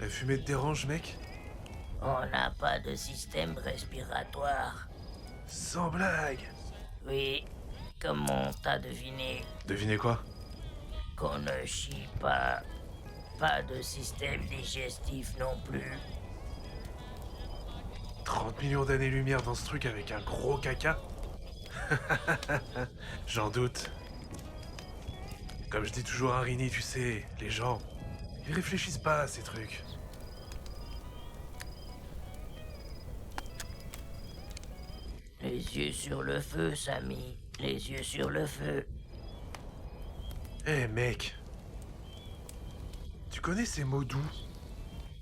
La fumée te dérange, mec? On n'a pas de système respiratoire. Sans blague. Oui, comment t'as deviné Devinez quoi? qu'on ne chie pas? Pas de système digestif non plus. 30 millions d'années-lumière dans ce truc avec un gros caca? J'en doute. Comme je dis toujours à Rini, tu sais, les gens, ils réfléchissent pas à ces trucs. Les yeux sur le feu, Samy. Les yeux sur le feu. Eh mec, tu connais ces mots doux?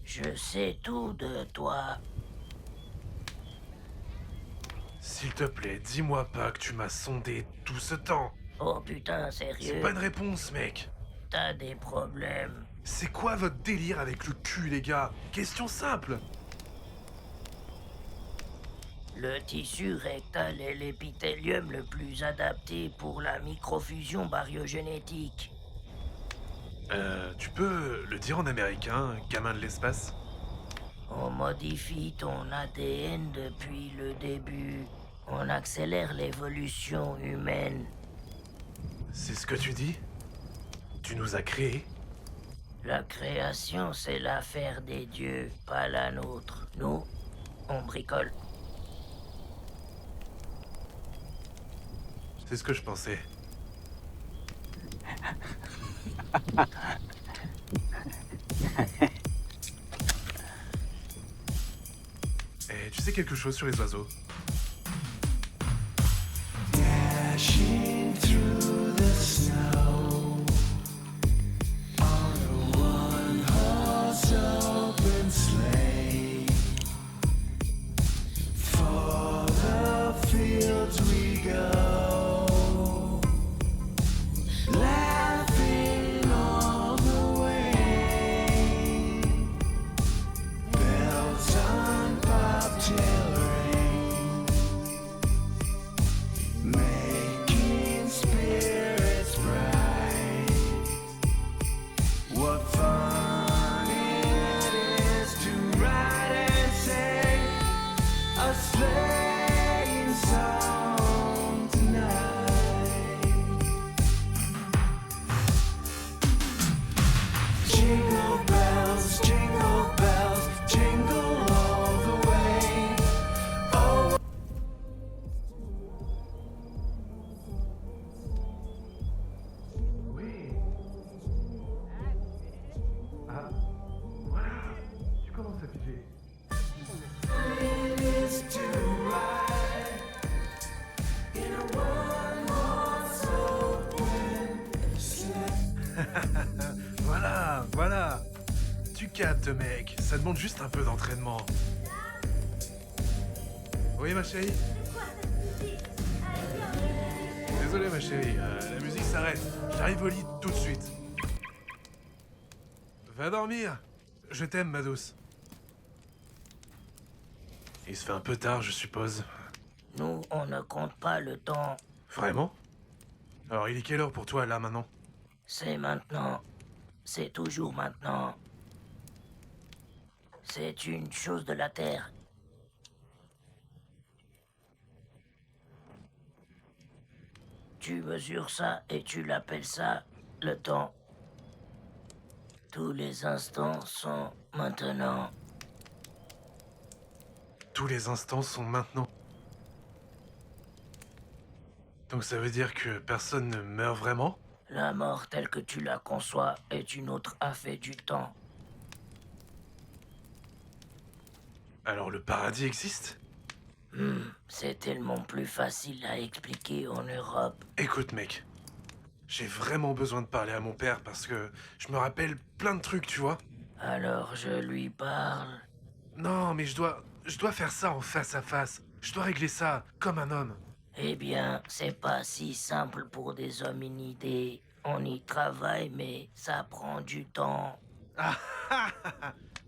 Je sais tout de toi. S'il te plaît, dis-moi pas que tu m'as sondé tout ce temps. Oh putain, sérieux? C'est pas une réponse, mec. T'as des problèmes. C'est quoi votre délire avec le cul, les gars? Question simple. Le tissu rectal est l'épithélium le plus adapté pour la microfusion baryogénétique. Tu peux le dire en américain, gamin de l'espace? On modifie ton ADN depuis le début. On accélère l'évolution humaine. C'est ce que tu dis? Tu nous as créés? La création, c'est l'affaire des dieux, pas la nôtre. Nous, on bricole. C'est ce que je pensais. Et tu sais quelque chose sur les oiseaux? Dashing through the snow on a one-horse open sleigh. For the fields we go, laughing all the way. Bells on bobtail ring, making spirits bright. What fun it is to ride and sing a sleighing song tonight. Jingle bells, jingle all the way. Oh. Oui. Ah, voilà. Tu commences à piger. It is to ride in a one-horse open sleigh. Voilà, voilà. Tu captes, mec. Ça demande juste un peu d'entraînement. Oui, ma chérie? Désolé, ma chérie. La musique s'arrête. J'arrive au lit tout de suite. Va dormir. Je t'aime, ma douce. Il se fait un peu tard, je suppose. Nous, on ne compte pas le temps. Vraiment? Alors, il est quelle heure pour toi, là, maintenant? C'est maintenant. C'est toujours maintenant. C'est une chose de la Terre. Tu mesures ça et tu l'appelles ça le temps. Tous les instants sont maintenant. Tous les instants sont maintenant. Donc ça veut dire que personne ne meurt vraiment? La mort telle que tu la conçois est une autre affaire du temps. Alors le paradis existe? C'est tellement plus facile à expliquer en Europe. Écoute, mec. J'ai vraiment besoin de parler à mon père parce que je me rappelle plein de trucs, tu vois. Alors je lui parle. Non, mais je dois faire ça en face à face. Je dois régler ça comme un homme. Eh bien, c'est pas si simple pour des hominidés. On y travaille, mais ça prend du temps. Ah,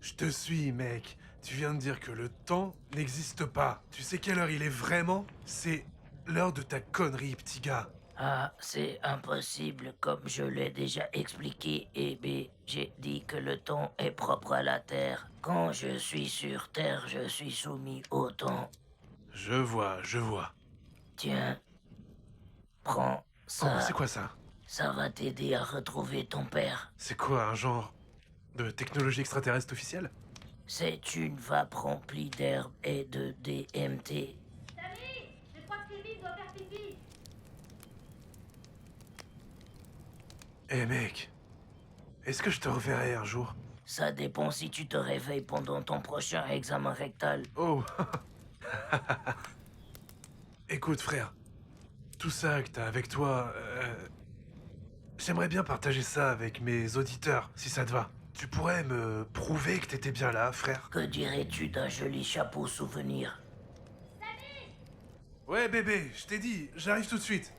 je te suis, mec. Tu viens de dire que le temps n'existe pas. Tu sais quelle heure il est vraiment? C'est l'heure de ta connerie, petit gars. Ah, c'est impossible, comme je l'ai déjà expliqué, et j'ai dit que le temps est propre à la Terre. Quand je suis sur Terre, je suis soumis au temps. Je vois. Tiens, prends ça. Oh, c'est quoi ça? Ça va t'aider à retrouver ton père. C'est quoi, un genre de technologie extraterrestre officielle? C'est une vape remplie d'herbes et de DMT. Samy, je crois que Kevin doit faire pipi. Eh mec, est-ce que je te reverrai un jour? Ça dépend si tu te réveilles pendant ton prochain examen rectal. Oh. Écoute frère, tout ça que t'as avec toi, j'aimerais bien partager ça avec mes auditeurs, si ça te va. Tu pourrais me prouver que t'étais bien là, frère? Que dirais-tu d'un joli chapeau souvenir? Ouais bébé, je t'ai dit, j'arrive tout de suite.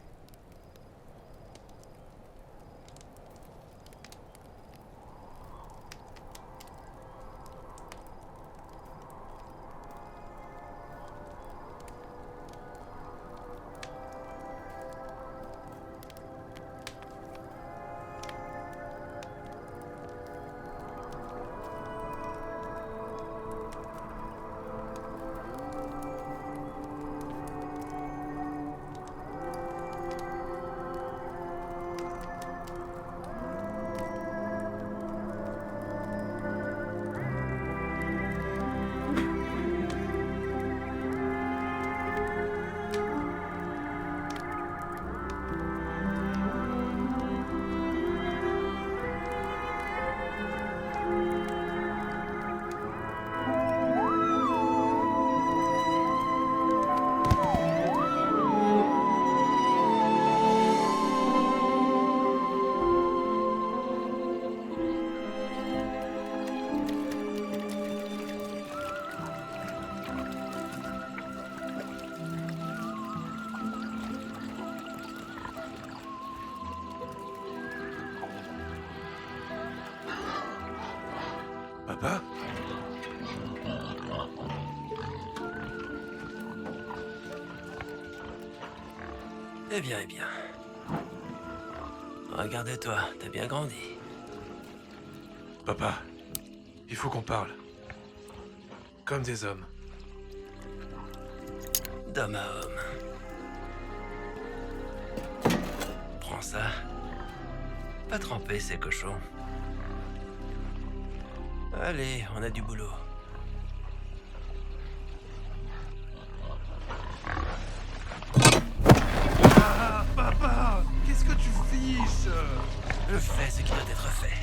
Papa? Eh bien. Regarde-toi, t'as bien grandi. Papa, il faut qu'on parle. Comme des hommes. D'homme à homme. Prends ça. Pas tremper ces cochons. Allez, on a du boulot. Ah, papa! Qu'est-ce que tu fiches? Je fais ce qui doit être fait.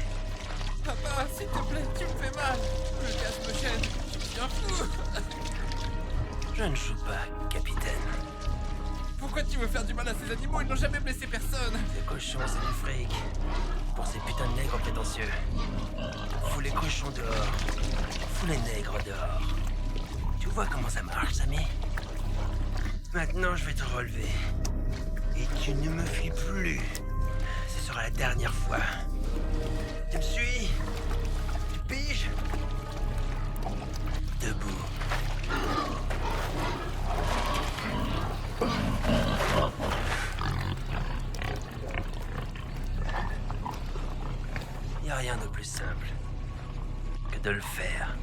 Papa, s'il te plaît, tu me fais mal. Le gaz me gêne. Je deviens fou. Je ne joue pas, capitaine. Pourquoi tu veux faire du mal à ces animaux? Ils n'ont jamais blessé personne. Les cochons, c'est du fric. Pour ces putains de nègres prétentieux. Fous les cochons dehors. Fous les nègres dehors. Tu vois comment ça marche, Samy? Maintenant, je vais te relever. Et tu ne me fuis plus. Ce sera la dernière fois. Tu me suis? Tu piges? Debout. Y a rien de plus simple que de le faire.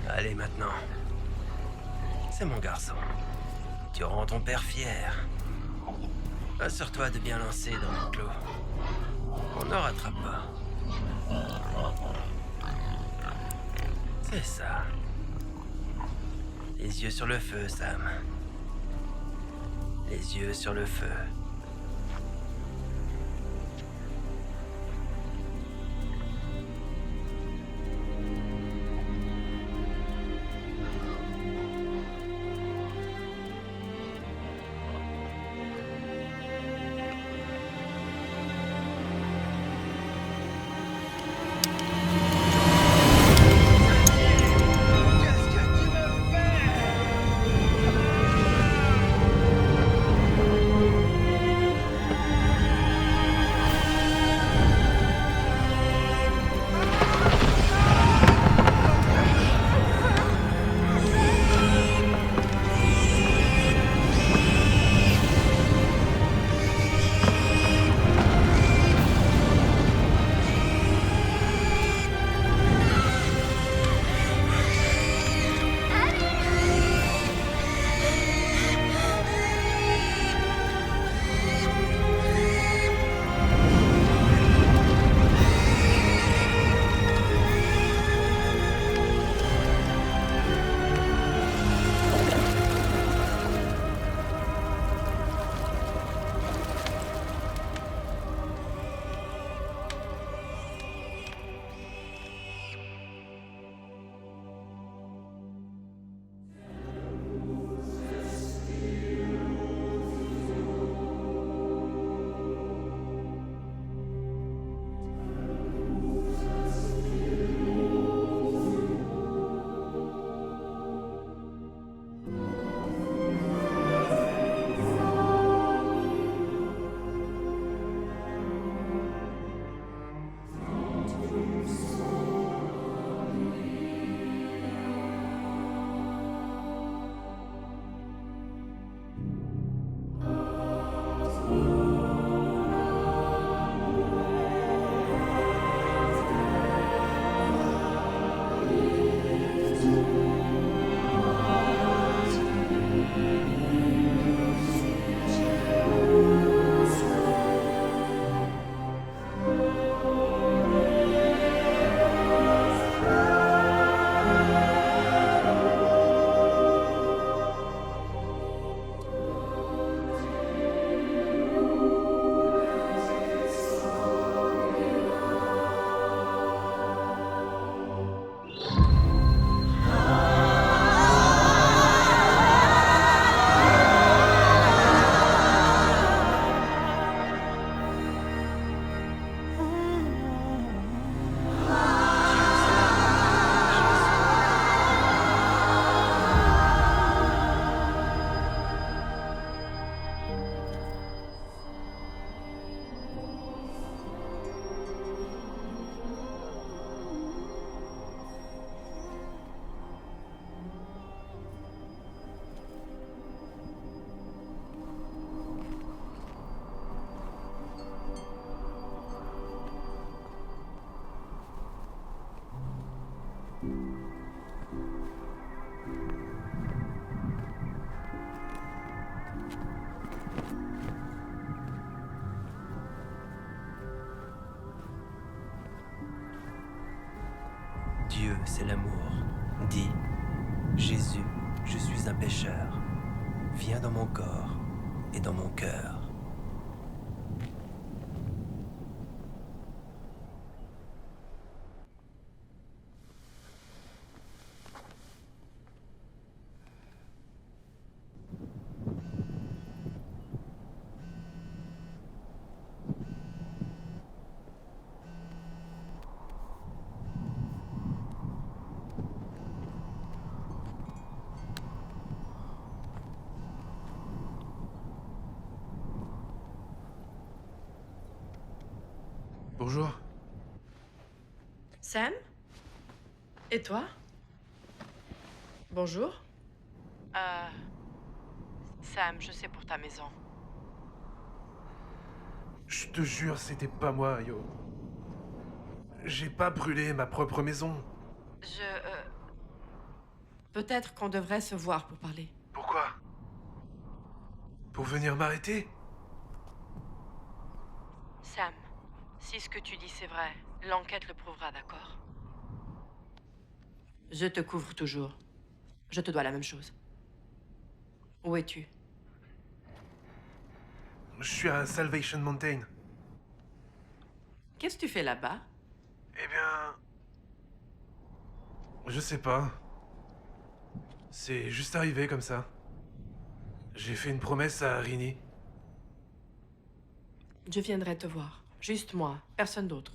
Allez maintenant. C'est mon garçon. Tu rends ton père fier. Assure-toi de bien lancer dans le clos. On ne rattrape pas. C'est ça. Les yeux sur le feu, Sam. Les yeux sur le feu. c'est l'amour. Dis, Jésus, je suis un pécheur. Viens dans mon corps et dans mon cœur. Bonjour. Sam? Et toi? Bonjour. Sam, je sais pour ta maison. Je te jure, c'était pas moi, yo. J'ai pas brûlé ma propre maison. Peut-être qu'on devrait se voir pour parler. Pourquoi? Pour venir m'arrêter? Sam, si ce que tu dis c'est vrai, l'enquête le prouvera, d'accord? Je te couvre toujours. Je te dois la même chose. Où es-tu? Je suis à Salvation Mountain. Qu'est-ce que tu fais là-bas? Eh bien... Je sais pas. C'est juste arrivé comme ça. J'ai fait une promesse à Rini. Je viendrai te voir. Juste moi, personne d'autre.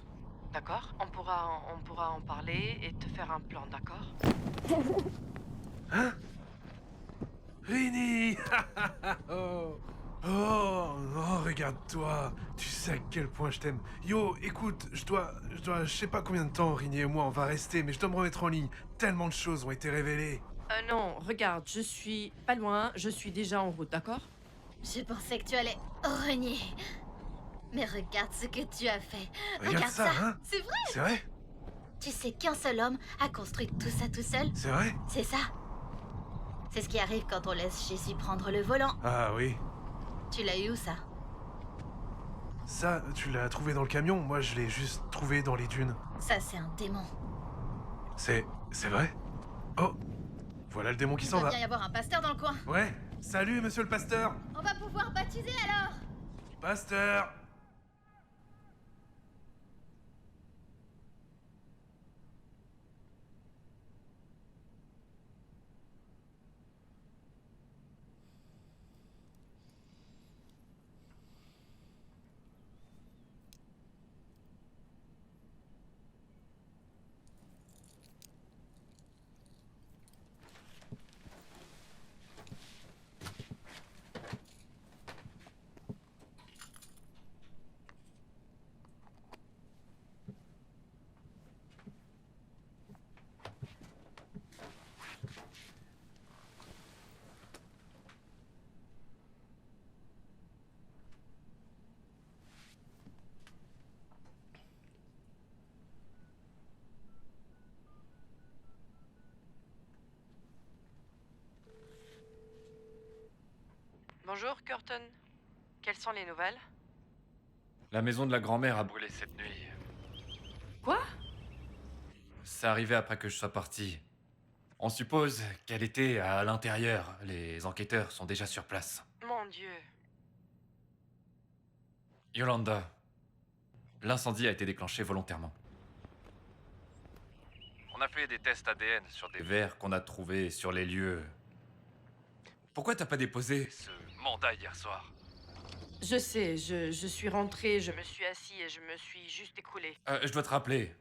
D'accord? On pourra en parler et te faire un plan, d'accord? Hein? Rini! Oh! Oh, regarde-toi. Tu sais à quel point je t'aime. Yo, écoute, je sais pas combien de temps Rini et moi on va rester, mais je dois me remettre en ligne. Tellement de choses ont été révélées. Non, regarde, je suis pas loin, je suis déjà en route, d'accord? Je pensais que tu allais renier. Mais regarde ce que tu as fait. Regarde ça, hein? C'est vrai? C'est vrai? Tu sais qu'un seul homme a construit tout ça tout seul? C'est vrai? C'est ça. C'est ce qui arrive quand on laisse Jésus prendre le volant. Ah oui. Tu l'as eu où, ça? Ça, tu l'as trouvé dans le camion, moi je l'ai juste trouvé dans les dunes. Ça, c'est un démon. C'est vrai? Oh, voilà le démon qui s'en Il doit va. bien y avoir un pasteur dans le coin. Ouais, salut monsieur le pasteur. On va pouvoir baptiser alors. Pasteur. Bonjour, Curtin. Quelles sont les nouvelles? La maison de la grand-mère a brûlé cette nuit. Quoi? C'est arrivé après que je sois parti. On suppose qu'elle était à l'intérieur. Les enquêteurs sont déjà sur place. Mon Dieu. Yolanda, l'incendie a été déclenché volontairement. On a fait des tests ADN sur des verres qu'on a trouvés sur les lieux. Pourquoi t'as pas déposé ce mandat hier soir? Je sais, je suis rentrée, je me suis assis et je me suis juste écroulée. Je dois te rappeler.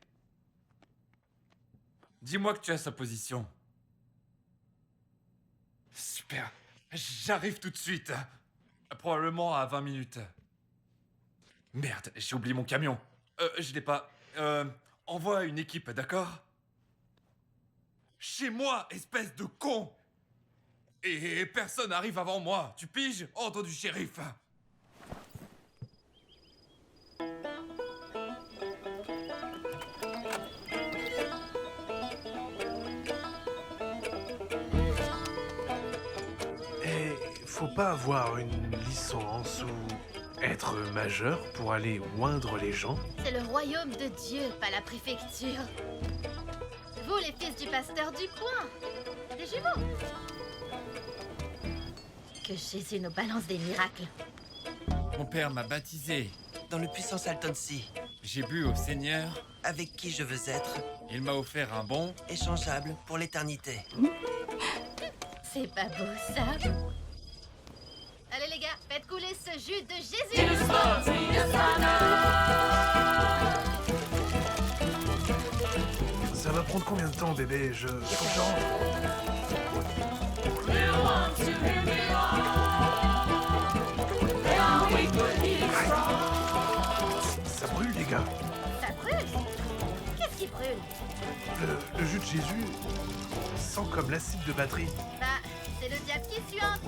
Dis-moi que tu as sa position. Super. J'arrive tout de suite. Probablement à 20 minutes. Merde, j'ai oublié mon camion. Je l'ai pas. Envoie une équipe, d'accord? Chez moi, espèce de con! Et personne n'arrive avant moi. Tu piges? Ordre du shérif. Et faut pas avoir une licence ou être majeur pour aller oindre les gens? C'est le royaume de Dieu, pas la préfecture. Vous, les fils du pasteur du coin. Des jumeaux. Que Jésus nous balance des miracles. Mon père m'a baptisé. Dans le puissant Salton Sea. J'ai bu au Seigneur. Avec qui je veux être. Il m'a offert un bon. Échangeable pour l'éternité. C'est pas beau, ça. Allez les gars, faites couler ce jus de Jésus. Ça va prendre combien de temps, bébé? Faut que je rentre. Ça brûle, les gars. Ça brûle? Qu'est-ce qui brûle? Le jus de Jésus sent comme l'acide de batterie. Bah, c'est le diable qui suinte.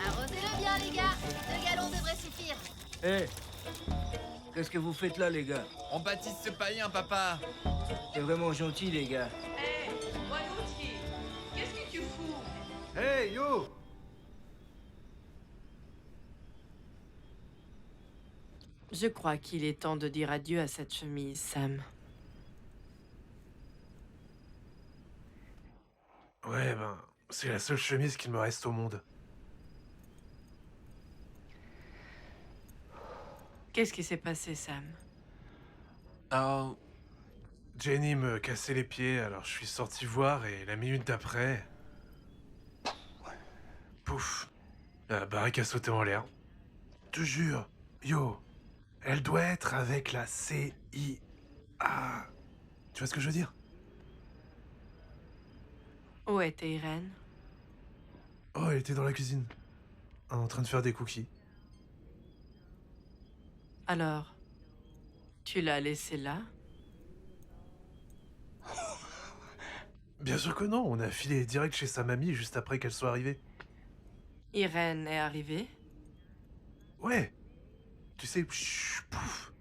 Arrosez-le bien, les gars. 2 gallons devraient suffire. Hé, qu'est-ce que vous faites là, les gars? On baptise ce païen, papa. C'est vraiment gentil, les gars. Hé, Wanouchi, qu'est-ce que tu fous? Hey, yo! Je crois qu'il est temps de dire adieu à cette chemise, Sam. Ouais, ben, c'est la seule chemise qu'il me reste au monde. Qu'est-ce qui s'est passé, Sam? Oh. Jenny me cassait les pieds, alors je suis sorti voir et la minute d'après... Pouf. La baraque a sauté en l'air. Te jure, yo, elle doit être avec la CIA. Tu vois ce que je veux dire? Où était Irène? Oh, elle était dans la cuisine, en train de faire des cookies. Alors, tu l'as laissée là? Bien sûr que non, on a filé direct chez sa mamie juste après qu'elle soit arrivée. Irène est arrivée? Ouais. Tu sais, chut, pouf.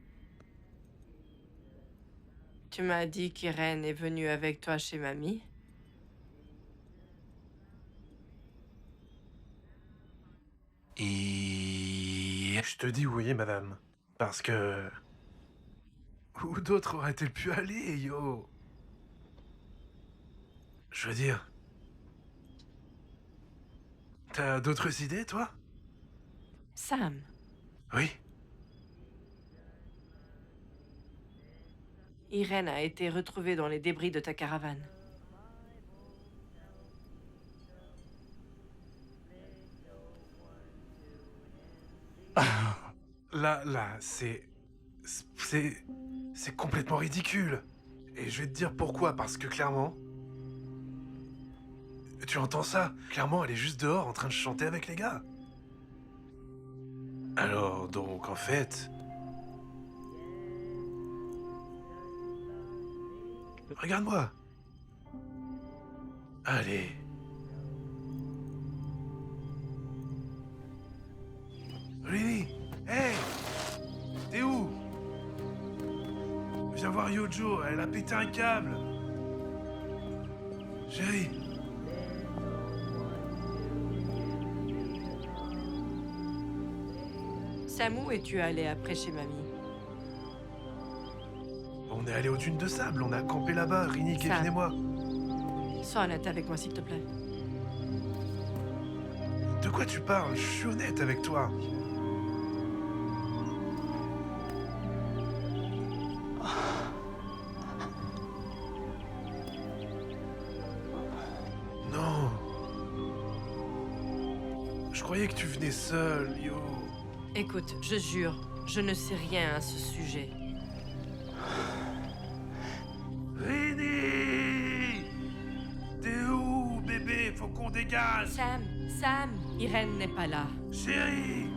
Tu m'as dit qu'Irène est venue avec toi chez mamie? Et... Je te dis oui, madame. Parce que... Où d'autres auraient-elles pu aller, yo? Je veux dire... T'as d'autres idées, toi? Sam. Oui. Irène a été retrouvée dans les débris de ta caravane. Là, c'est complètement ridicule. Et je vais te dire pourquoi, parce que clairement... Tu entends ça? Clairement, elle est juste dehors en train de chanter avec les gars. Alors, donc, en fait... Regarde-moi. Allez. Really? Hey! T'es où? Viens voir Yojo, elle a pété un câble. Chérie. Sam, où es-tu allé après chez mamie? On est allé aux dunes de sable, on a campé là-bas, Rini, Kevin et moi. Sois honnête avec moi, s'il te plaît. De quoi tu parles? Je suis honnête avec toi. Non. Je croyais que tu venais seul, yo. Écoute, je jure, je ne sais rien à ce sujet. Rini! T'es où, bébé? Faut qu'on dégage! Sam, Irène n'est pas là. Chérie!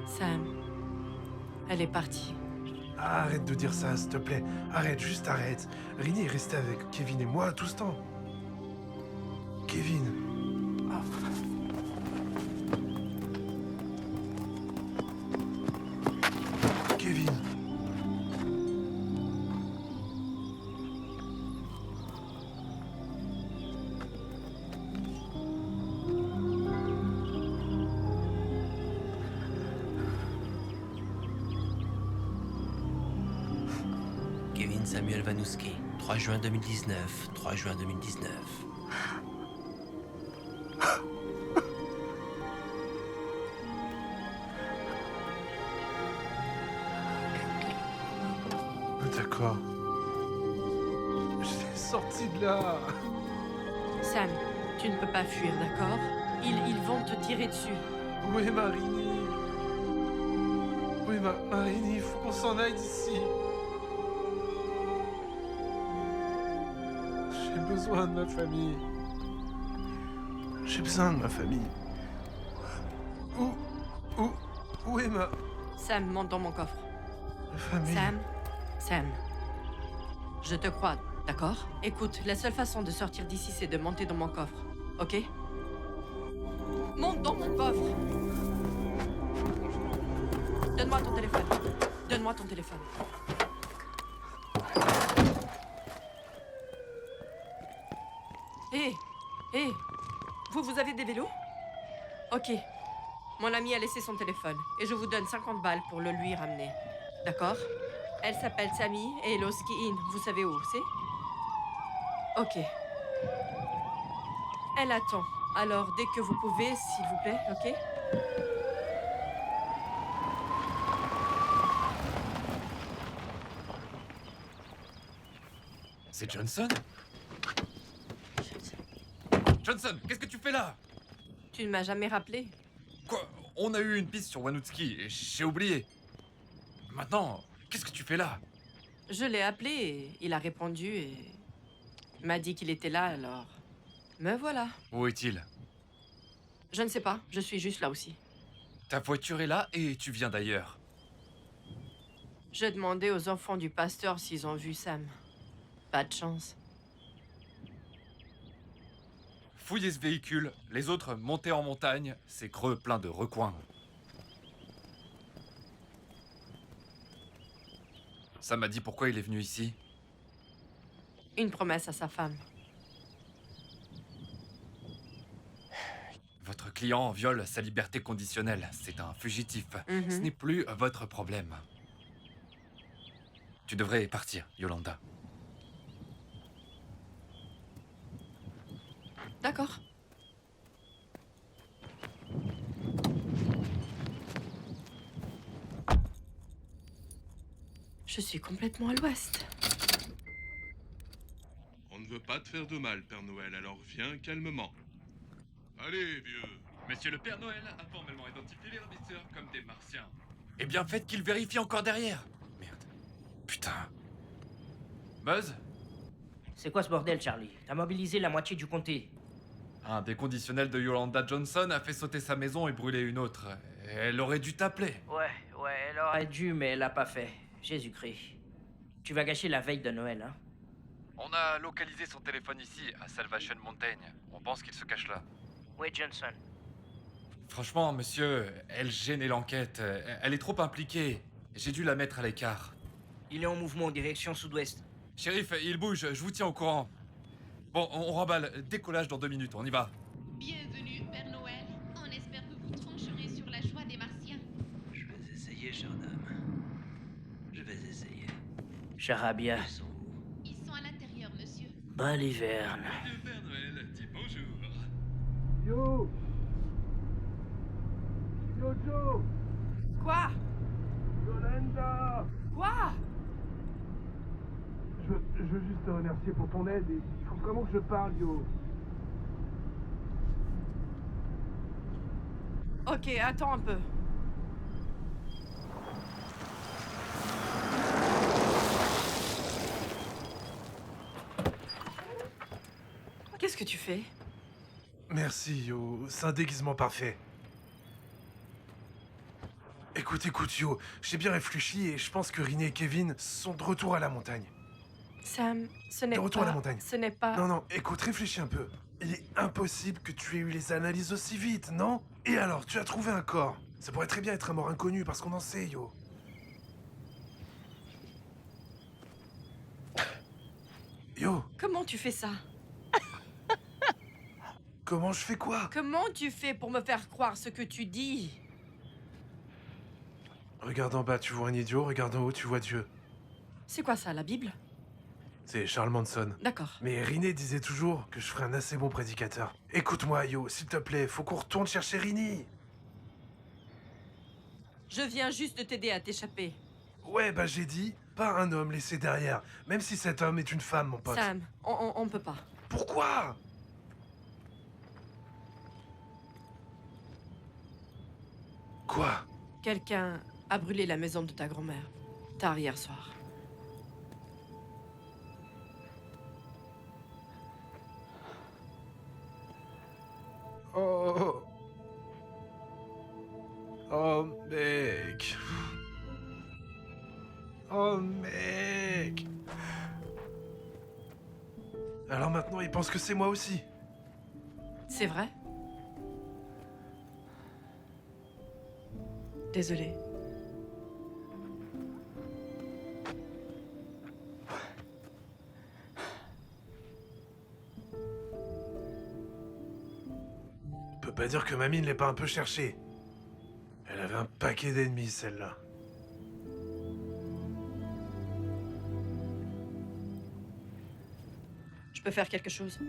Sam, elle est partie. Arrête de dire ça, s'il te plaît. Arrête, juste arrête. Rini est restée avec Kevin et moi tout ce temps. Kevin. Kevin. Kevin Samuel Vanouski, 3 juin 2019, 3 juin 2019. D'accord. Je l'ai sorti de là. Sam, tu ne peux pas fuir, d'accord? Ils vont te tirer dessus. Où est Marini? Où est Marini? Il faut qu'on s'en aille d'ici. J'ai besoin de ma famille. J'ai besoin de ma famille. Où est ma Sam, monte dans mon coffre. famille? Sam. Je te crois, d'accord? Écoute, la seule façon de sortir d'ici, c'est de monter dans mon coffre, ok? Monte dans mon coffre! Donne-moi ton téléphone. Donne-moi ton téléphone. Hé! Vous avez des vélos? Ok. Mon ami a laissé son téléphone et je vous donne 50 balles pour le lui ramener. D'accord? Elle s'appelle Sammy et elle est au ski in. Vous savez où c'est? Ok. Elle attend. Alors, dès que vous pouvez, s'il vous plaît, ok? C'est Johnson? Johnson, qu'est-ce que tu fais là? Tu ne m'as jamais rappelé? Quoi? On a eu une piste sur Wanutski et j'ai oublié. Maintenant, qu'est-ce que tu fais là? Je l'ai appelé et il a répondu et m'a dit qu'il était là, alors... Me voilà. Où est-il? Je ne sais pas, je suis juste là aussi. Ta voiture est là et tu viens d'ailleurs. Je demandais aux enfants du pasteur s'ils ont vu Sam. Pas de chance. Fouillez ce véhicule, les autres montez en montagne, c'est creux plein de recoins. Ça m'a dit pourquoi il est venu ici. Une promesse à sa femme. Votre client viole sa liberté conditionnelle. C'est un fugitif. Ce n'est plus votre problème. Tu devrais partir, Yolanda. D'accord. Je suis complètement à l'ouest. On ne veut pas te faire de mal, Père Noël, alors viens calmement. Allez, vieux. Monsieur le Père Noël a formellement identifié les ravisseurs comme des martiens. Eh bien, faites qu'il vérifie encore derrière. Merde. Putain. Buzz? C'est quoi ce bordel, Charlie? T'as mobilisé la moitié du comté. Un des conditionnels de Yolanda Johnson a fait sauter sa maison et brûler une autre. Elle aurait dû t'appeler. Ouais, elle aurait dû, mais elle l'a pas fait. Jésus-Christ. Tu vas gâcher la veille de Noël, hein? On a localisé son téléphone ici, à Salvation Mountain. On pense qu'il se cache là. Où est Johnson? Franchement, monsieur, elle gênait l'enquête. Elle est trop impliquée. J'ai dû la mettre à l'écart. Il est en mouvement en direction sud-ouest. Shérif, il bouge, je vous tiens au courant. Bon, on remballe. Décollage dans 2 minutes, on y va. Bienvenue, Père Noël. On espère que vous trancherez sur la joie des Martiens. Je vais essayer, jeune homme. Je vais essayer. Charabia. Ils sont à l'intérieur, monsieur. Baliverne. Le Père Noël dit bonjour. Yo! Jojo! Quoi? Yolanda! Quoi? Je veux juste te remercier pour ton aide et il faut vraiment que je parle, yo. Ok, attends un peu. Qu'est-ce que tu fais? Merci, yo. C'est un déguisement parfait. Écoute, yo. J'ai bien réfléchi et je pense que Rinnie et Kevin sont de retour à la montagne. Sam, ce n'est pas... De retour à la montagne. Ce n'est pas... Non, écoute, réfléchis un peu. Il est impossible que tu aies eu les analyses aussi vite, non? Et alors, tu as trouvé un corps. Ça pourrait très bien être un mort inconnu parce qu'on en sait, yo. Yo, Comment tu fais ça? comment je fais quoi? Comment tu fais pour me faire croire ce que tu dis? Regarde en bas, tu vois un idiot. Regarde en haut, tu vois Dieu. C'est quoi ça, la Bible? C'est Charles Manson. D'accord. Mais Riney disait toujours que je ferais un assez bon prédicateur. Écoute-moi, Yo, s'il te plaît, faut qu'on retourne chercher Rini. Je viens juste de t'aider à t'échapper. Ouais, bah j'ai dit, pas un homme laissé derrière. Même si cet homme est une femme, mon pote. Sam, on peut pas. Pourquoi? Quoi? Quelqu'un a brûlé la maison de ta grand-mère. Tard hier soir. Oh. Oh, mec. Oh, mec. Alors maintenant, il pense que c'est moi aussi. C'est vrai? Désolé. On peut pas dire que mamie ne l'ait pas un peu cherché. Elle avait un paquet d'ennemis, celle-là. Je peux faire quelque chose?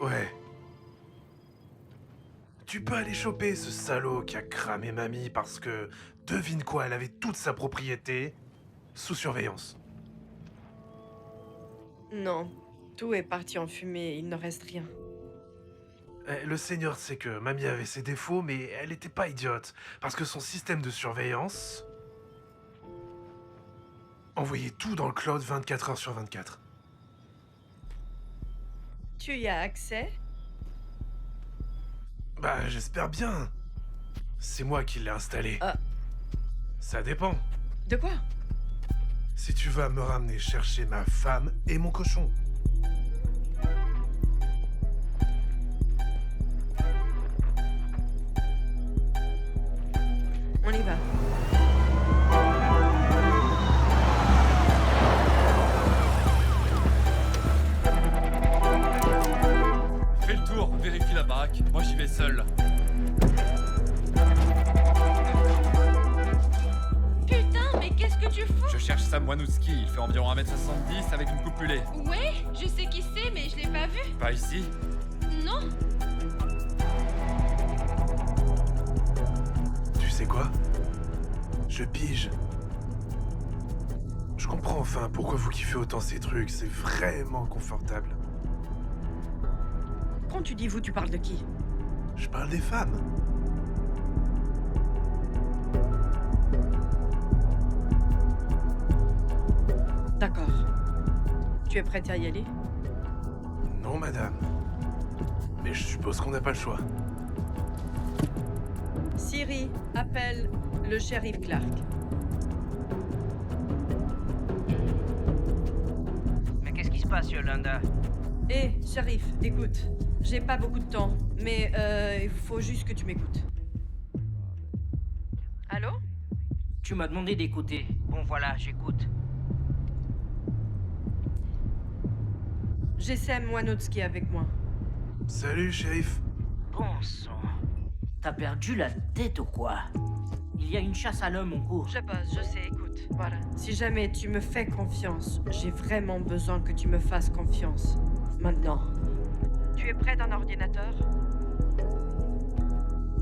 Ouais. Tu peux aller choper ce salaud qui a cramé mamie parce que, devine quoi, elle avait toute sa propriété sous surveillance. Non. Tout est parti en fumée, il ne reste rien. Le Seigneur sait que mamie avait ses défauts, mais elle était pas idiote. Parce que son système de surveillance envoyait tout dans le cloud 24 heures sur 24. Tu y as accès? Bah, j'espère bien. C'est moi qui l'ai installé. Ça dépend. De quoi? Si tu vas me ramener chercher ma femme et mon cochon. On y va. Fais le tour, vérifie la baraque. Moi, j'y vais seul. Putain, mais qu'est-ce que tu fous? Je cherche Sam Wanouski. Il fait environ 1m70 avec une coupe mulet. Ouais, je sais qui c'est, mais je l'ai pas vu. Pas ici? Non. Tu sais quoi? Je pige. Je comprends enfin pourquoi vous kiffez autant ces trucs. C'est vraiment confortable. Quand tu dis vous, tu parles de qui? Je parle des femmes. D'accord. Tu es prête à y aller? Non, madame. Mais je suppose qu'on n'a pas le choix. Siri, appelle le shérif Clark. Mais qu'est-ce qui se passe, Yolanda? Hé, shérif, écoute. J'ai pas beaucoup de temps, mais il faut juste que tu m'écoutes. Allô? Tu m'as demandé d'écouter. Bon, voilà, j'écoute. J'ai Sam Wanouski avec moi. Salut, shérif. Bon sang. T'as perdu la tête ou quoi? Il y a une chasse à l'homme en cours. Je bosse, je sais, écoute. Voilà. Si jamais tu me fais confiance, j'ai vraiment besoin que tu me fasses confiance. Maintenant. Tu es près d'un ordinateur?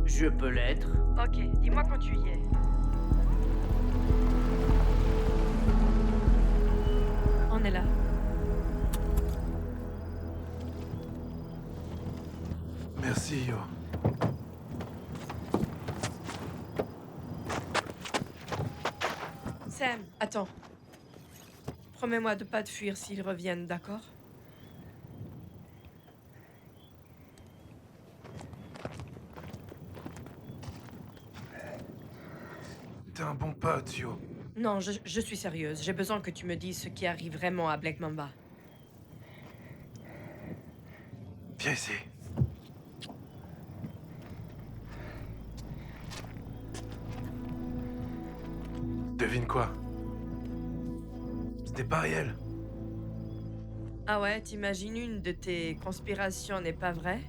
Je peux l'être. Ok, dis-moi quand tu y es. On est là. Merci, Yo. Sam, attends. Promets-moi de pas te fuir s'ils reviennent, d'accord? T'es un bon pote, Yo. Non, je suis sérieuse. J'ai besoin que tu me dises ce qui arrive vraiment à Black Mamba. Viens ici. Devine quoi? C'était pas réel. Ah ouais, t'imagines une de tes conspirations n'est pas vraie?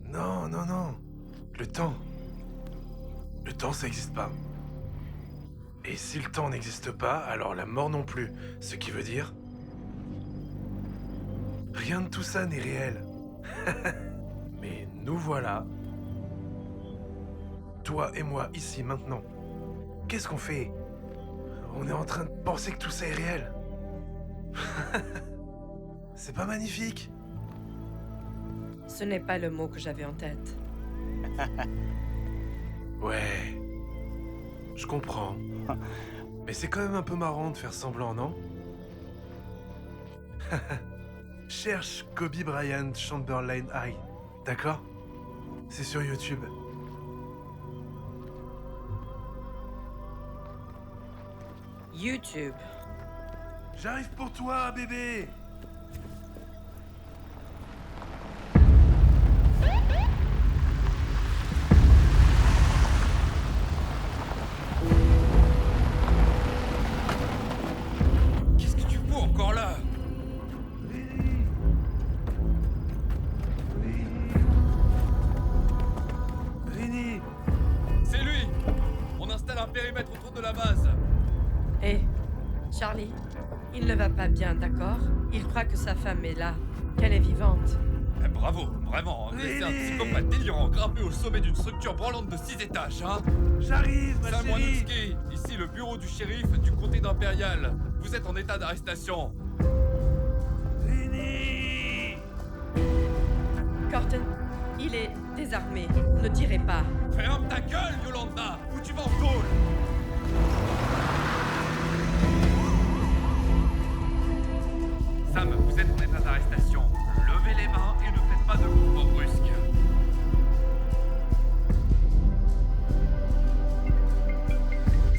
Non, non, non. Le temps. Le temps, ça existe pas. Et si le temps n'existe pas, alors la mort non plus. Ce qui veut dire... Rien de tout ça n'est réel. Mais nous voilà. Toi et moi, ici, maintenant. Qu'est-ce qu'on fait? On est en train de penser que tout ça est réel. C'est pas magnifique? Ce n'est pas le mot que j'avais en tête. Ouais. Je comprends. Mais c'est quand même un peu marrant de faire semblant, non? Cherche Kobe Bryant Chamberlain High, d'accord? C'est sur YouTube. YouTube. J'arrive pour toi, bébé! Qu'est-ce que tu fous encore là? Rini! C'est lui! On installe un périmètre autour de la base. Hé, Charlie, il ne va pas bien, d'accord? Il croit que sa femme est là, qu'elle est vivante. Eh, bravo, vraiment, c'est un psychopathe délirant grimpé au sommet d'une structure branlante de 6 étages, hein? J'arrive, ma Sam chérie! Wanowski, ici le bureau du shérif du comté d'Impérial. Vous êtes en état d'arrestation. Rini! Corton, il est désarmé. Ne tirez pas. Ferme ta gueule, Yolanda, ou tu vas en tôle! Sam, vous êtes en état d'arrestation. Levez les mains et ne faites pas de mouvements brusques.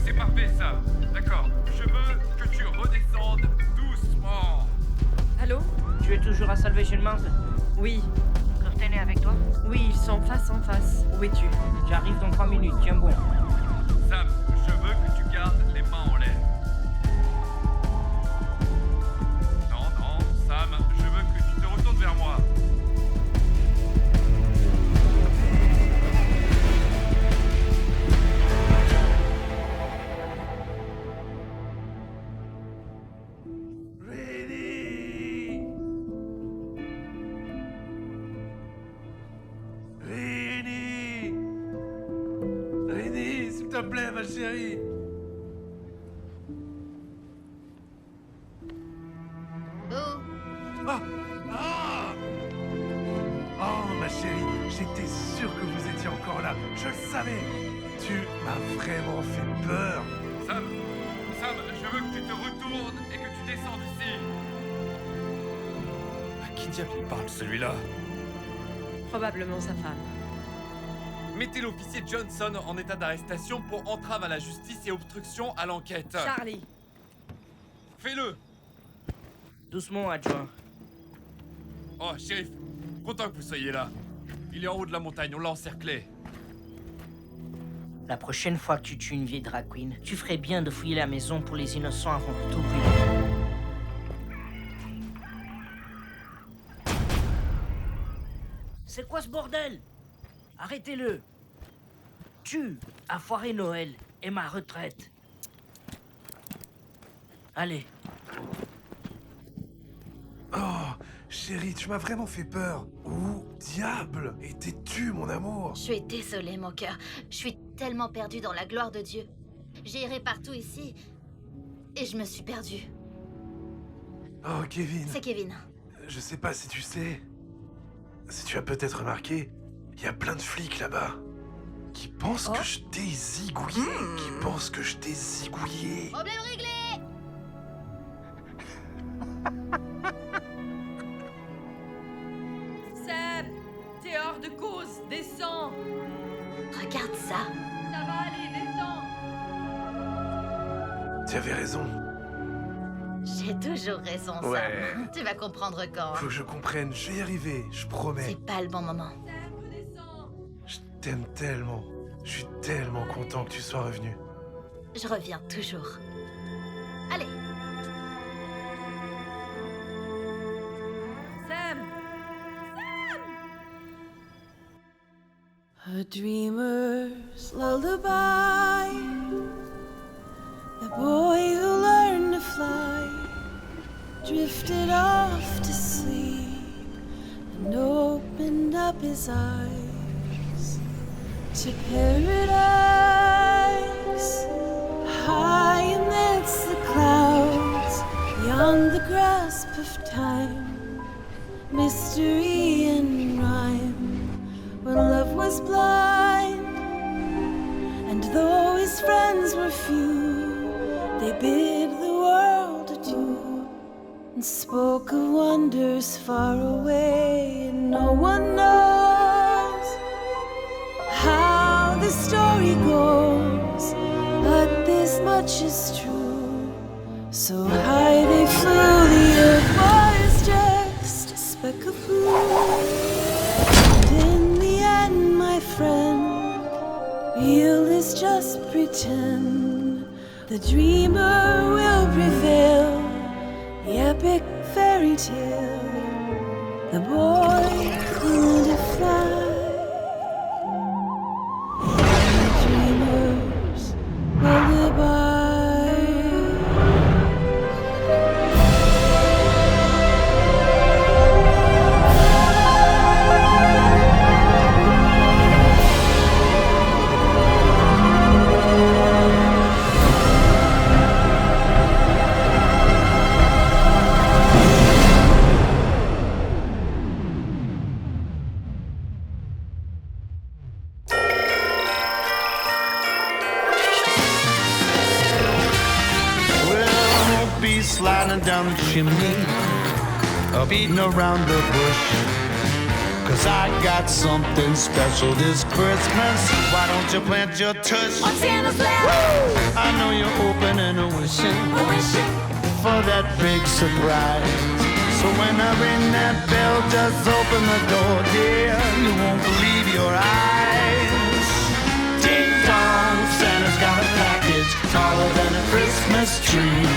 C'est parfait, Sam. D'accord. Je veux que tu redescendes doucement. Allô? Tu es toujours à Salvation Mountain? Oui. Corten est avec toi? Oui, ils sont face en face. Où es-tu? J'arrive dans 3 minutes, tiens bon. Sam, je veux que tu gardes les mains en l'air. Non, Sam, je veux que tu te retournes vers moi. Rini! Rini! Rini, s'il te plaît, ma chérie! Oh, Ah! Ah! Oh, ma chérie, j'étais sûr que vous étiez encore là. Je le savais. Tu m'as vraiment fait peur. Sam, je veux que tu te retournes et que tu descendes ici. À qui diable il parle, celui-là? Probablement sa femme. Mettez l'officier Johnson en état d'arrestation pour entrave à la justice et obstruction à l'enquête. Charlie! Fais-le! Doucement, adjoint. Oh, shérif, content que vous soyez là. Il est en haut de la montagne, on l'a encerclé. La prochaine fois que tu tues une vieille drag queen, tu ferais bien de fouiller la maison pour les innocents avant de tout brûler. C'est quoi ce bordel? Arrêtez-le! Tu as foiré Noël et ma retraite. Allez. Oh, chérie, tu m'as vraiment fait peur. Où diable étais-tu, mon amour? je suis désolée, mon cœur. Je suis tellement perdue dans la gloire de Dieu. J'ai erré partout ici et je me suis perdue. Oh, Kevin. C'est Kevin. Je sais pas si tu sais, si tu as peut-être remarqué, il y a plein de flics là-bas qui pensent que je t'ai zigouillé, qui pensent que je t'ai zigouillé. Problème réglé! Sam! T'es hors de cause! Descends! Regarde ça. Ça va aller, descends! Tu avais raison. J'ai toujours raison, Sam. Ouais. Tu vas comprendre quand. Faut que je comprenne, je vais y arriver, je promets. C'est pas le bon moment. Je t'aime tellement. Je suis tellement content que tu sois revenu. Je reviens toujours. Allez. Sam! A dreamer's lullaby boy who learned to fly drifted off to sleep and opened up his eyes to paradise. High amidst the clouds, beyond the grasp of time, mystery and rhyme, where love was blind. And though his friends were few, they bid the world adieu and spoke of wonders far away. And no one knows how the story goes, but this much is true. So high they flew, the earth was just a speck of blue. And in the end, my friend, real is just pretend. The dreamer will prevail, the epic fairy tale, the boy who learned to fly. The dreamer's lullaby. Sliding down the chimney, or beating around the bush. 'Cause I got something special this Christmas. Why don't you plant your tush on Santa's lap? I know you're open and wishing for that big surprise. So when I ring that bell, just open the door, dear. You won't believe your eyes. Ding dong, Santa's got a package taller than a Christmas tree.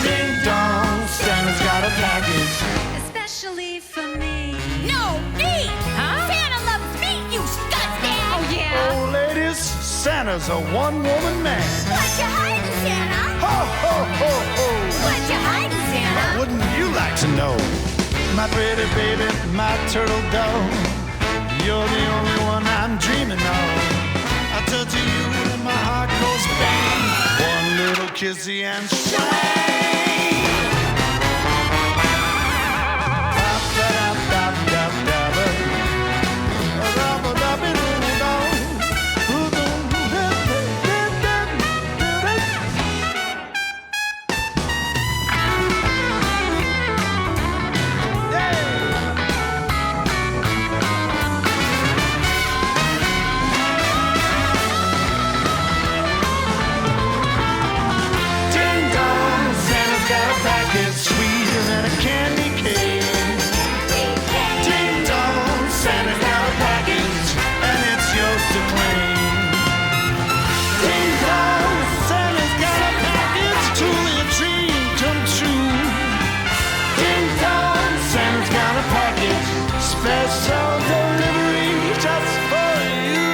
Ding dong, Santa's got a package especially for me. No, me! Huh? Santa loves me, you scuzzbag! Oh, yeah? Oh, ladies, Santa's a one-woman man. What you hiding, Santa? Ho, ho, ho, ho! What you hiding, Santa? Wouldn't you like to know? My pretty baby, my turtle dove, you're the only one I'm dreaming of. I touch you and my heart goes bang. One little kissy and shang. Sweeter than a candy cane. Ding dong, Santa's got a package, and it's yours to claim. Ding dong, Santa's got a package, truly a dream come true. Ding dong, Santa's got a package, special delivery just for you.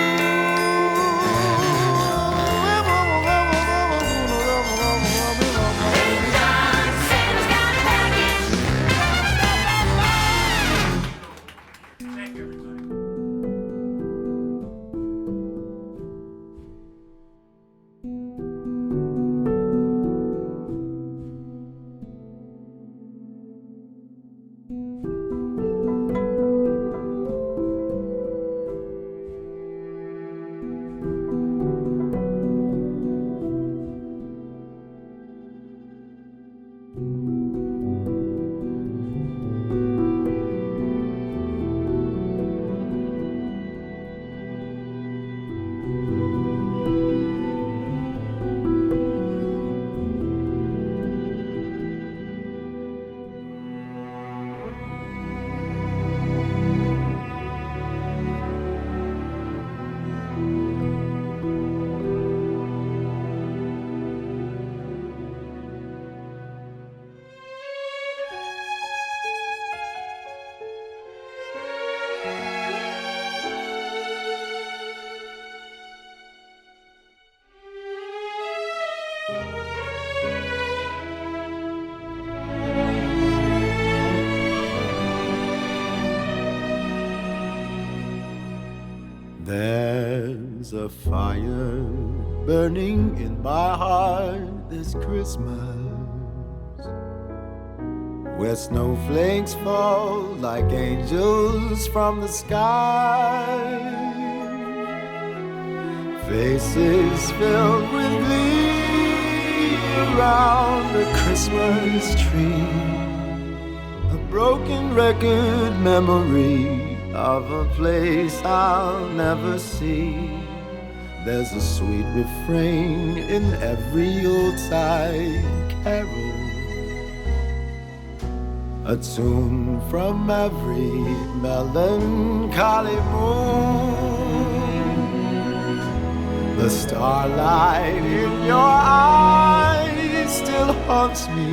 There's a fire burning in my heart this Christmas, where snowflakes fall like angels from the sky. Faces filled with glee around the Christmas tree. A broken record memory of a place I'll never see. There's a sweet refrain in every Yuletide carol, a tune from every melancholy moon. The starlight in your eyes still haunts me.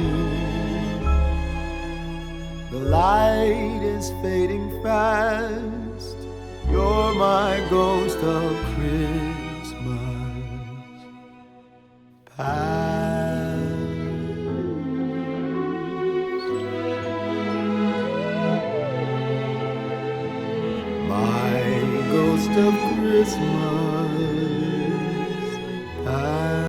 The light is fading fast. You're my ghost of Christmas past. My ghost of Christmas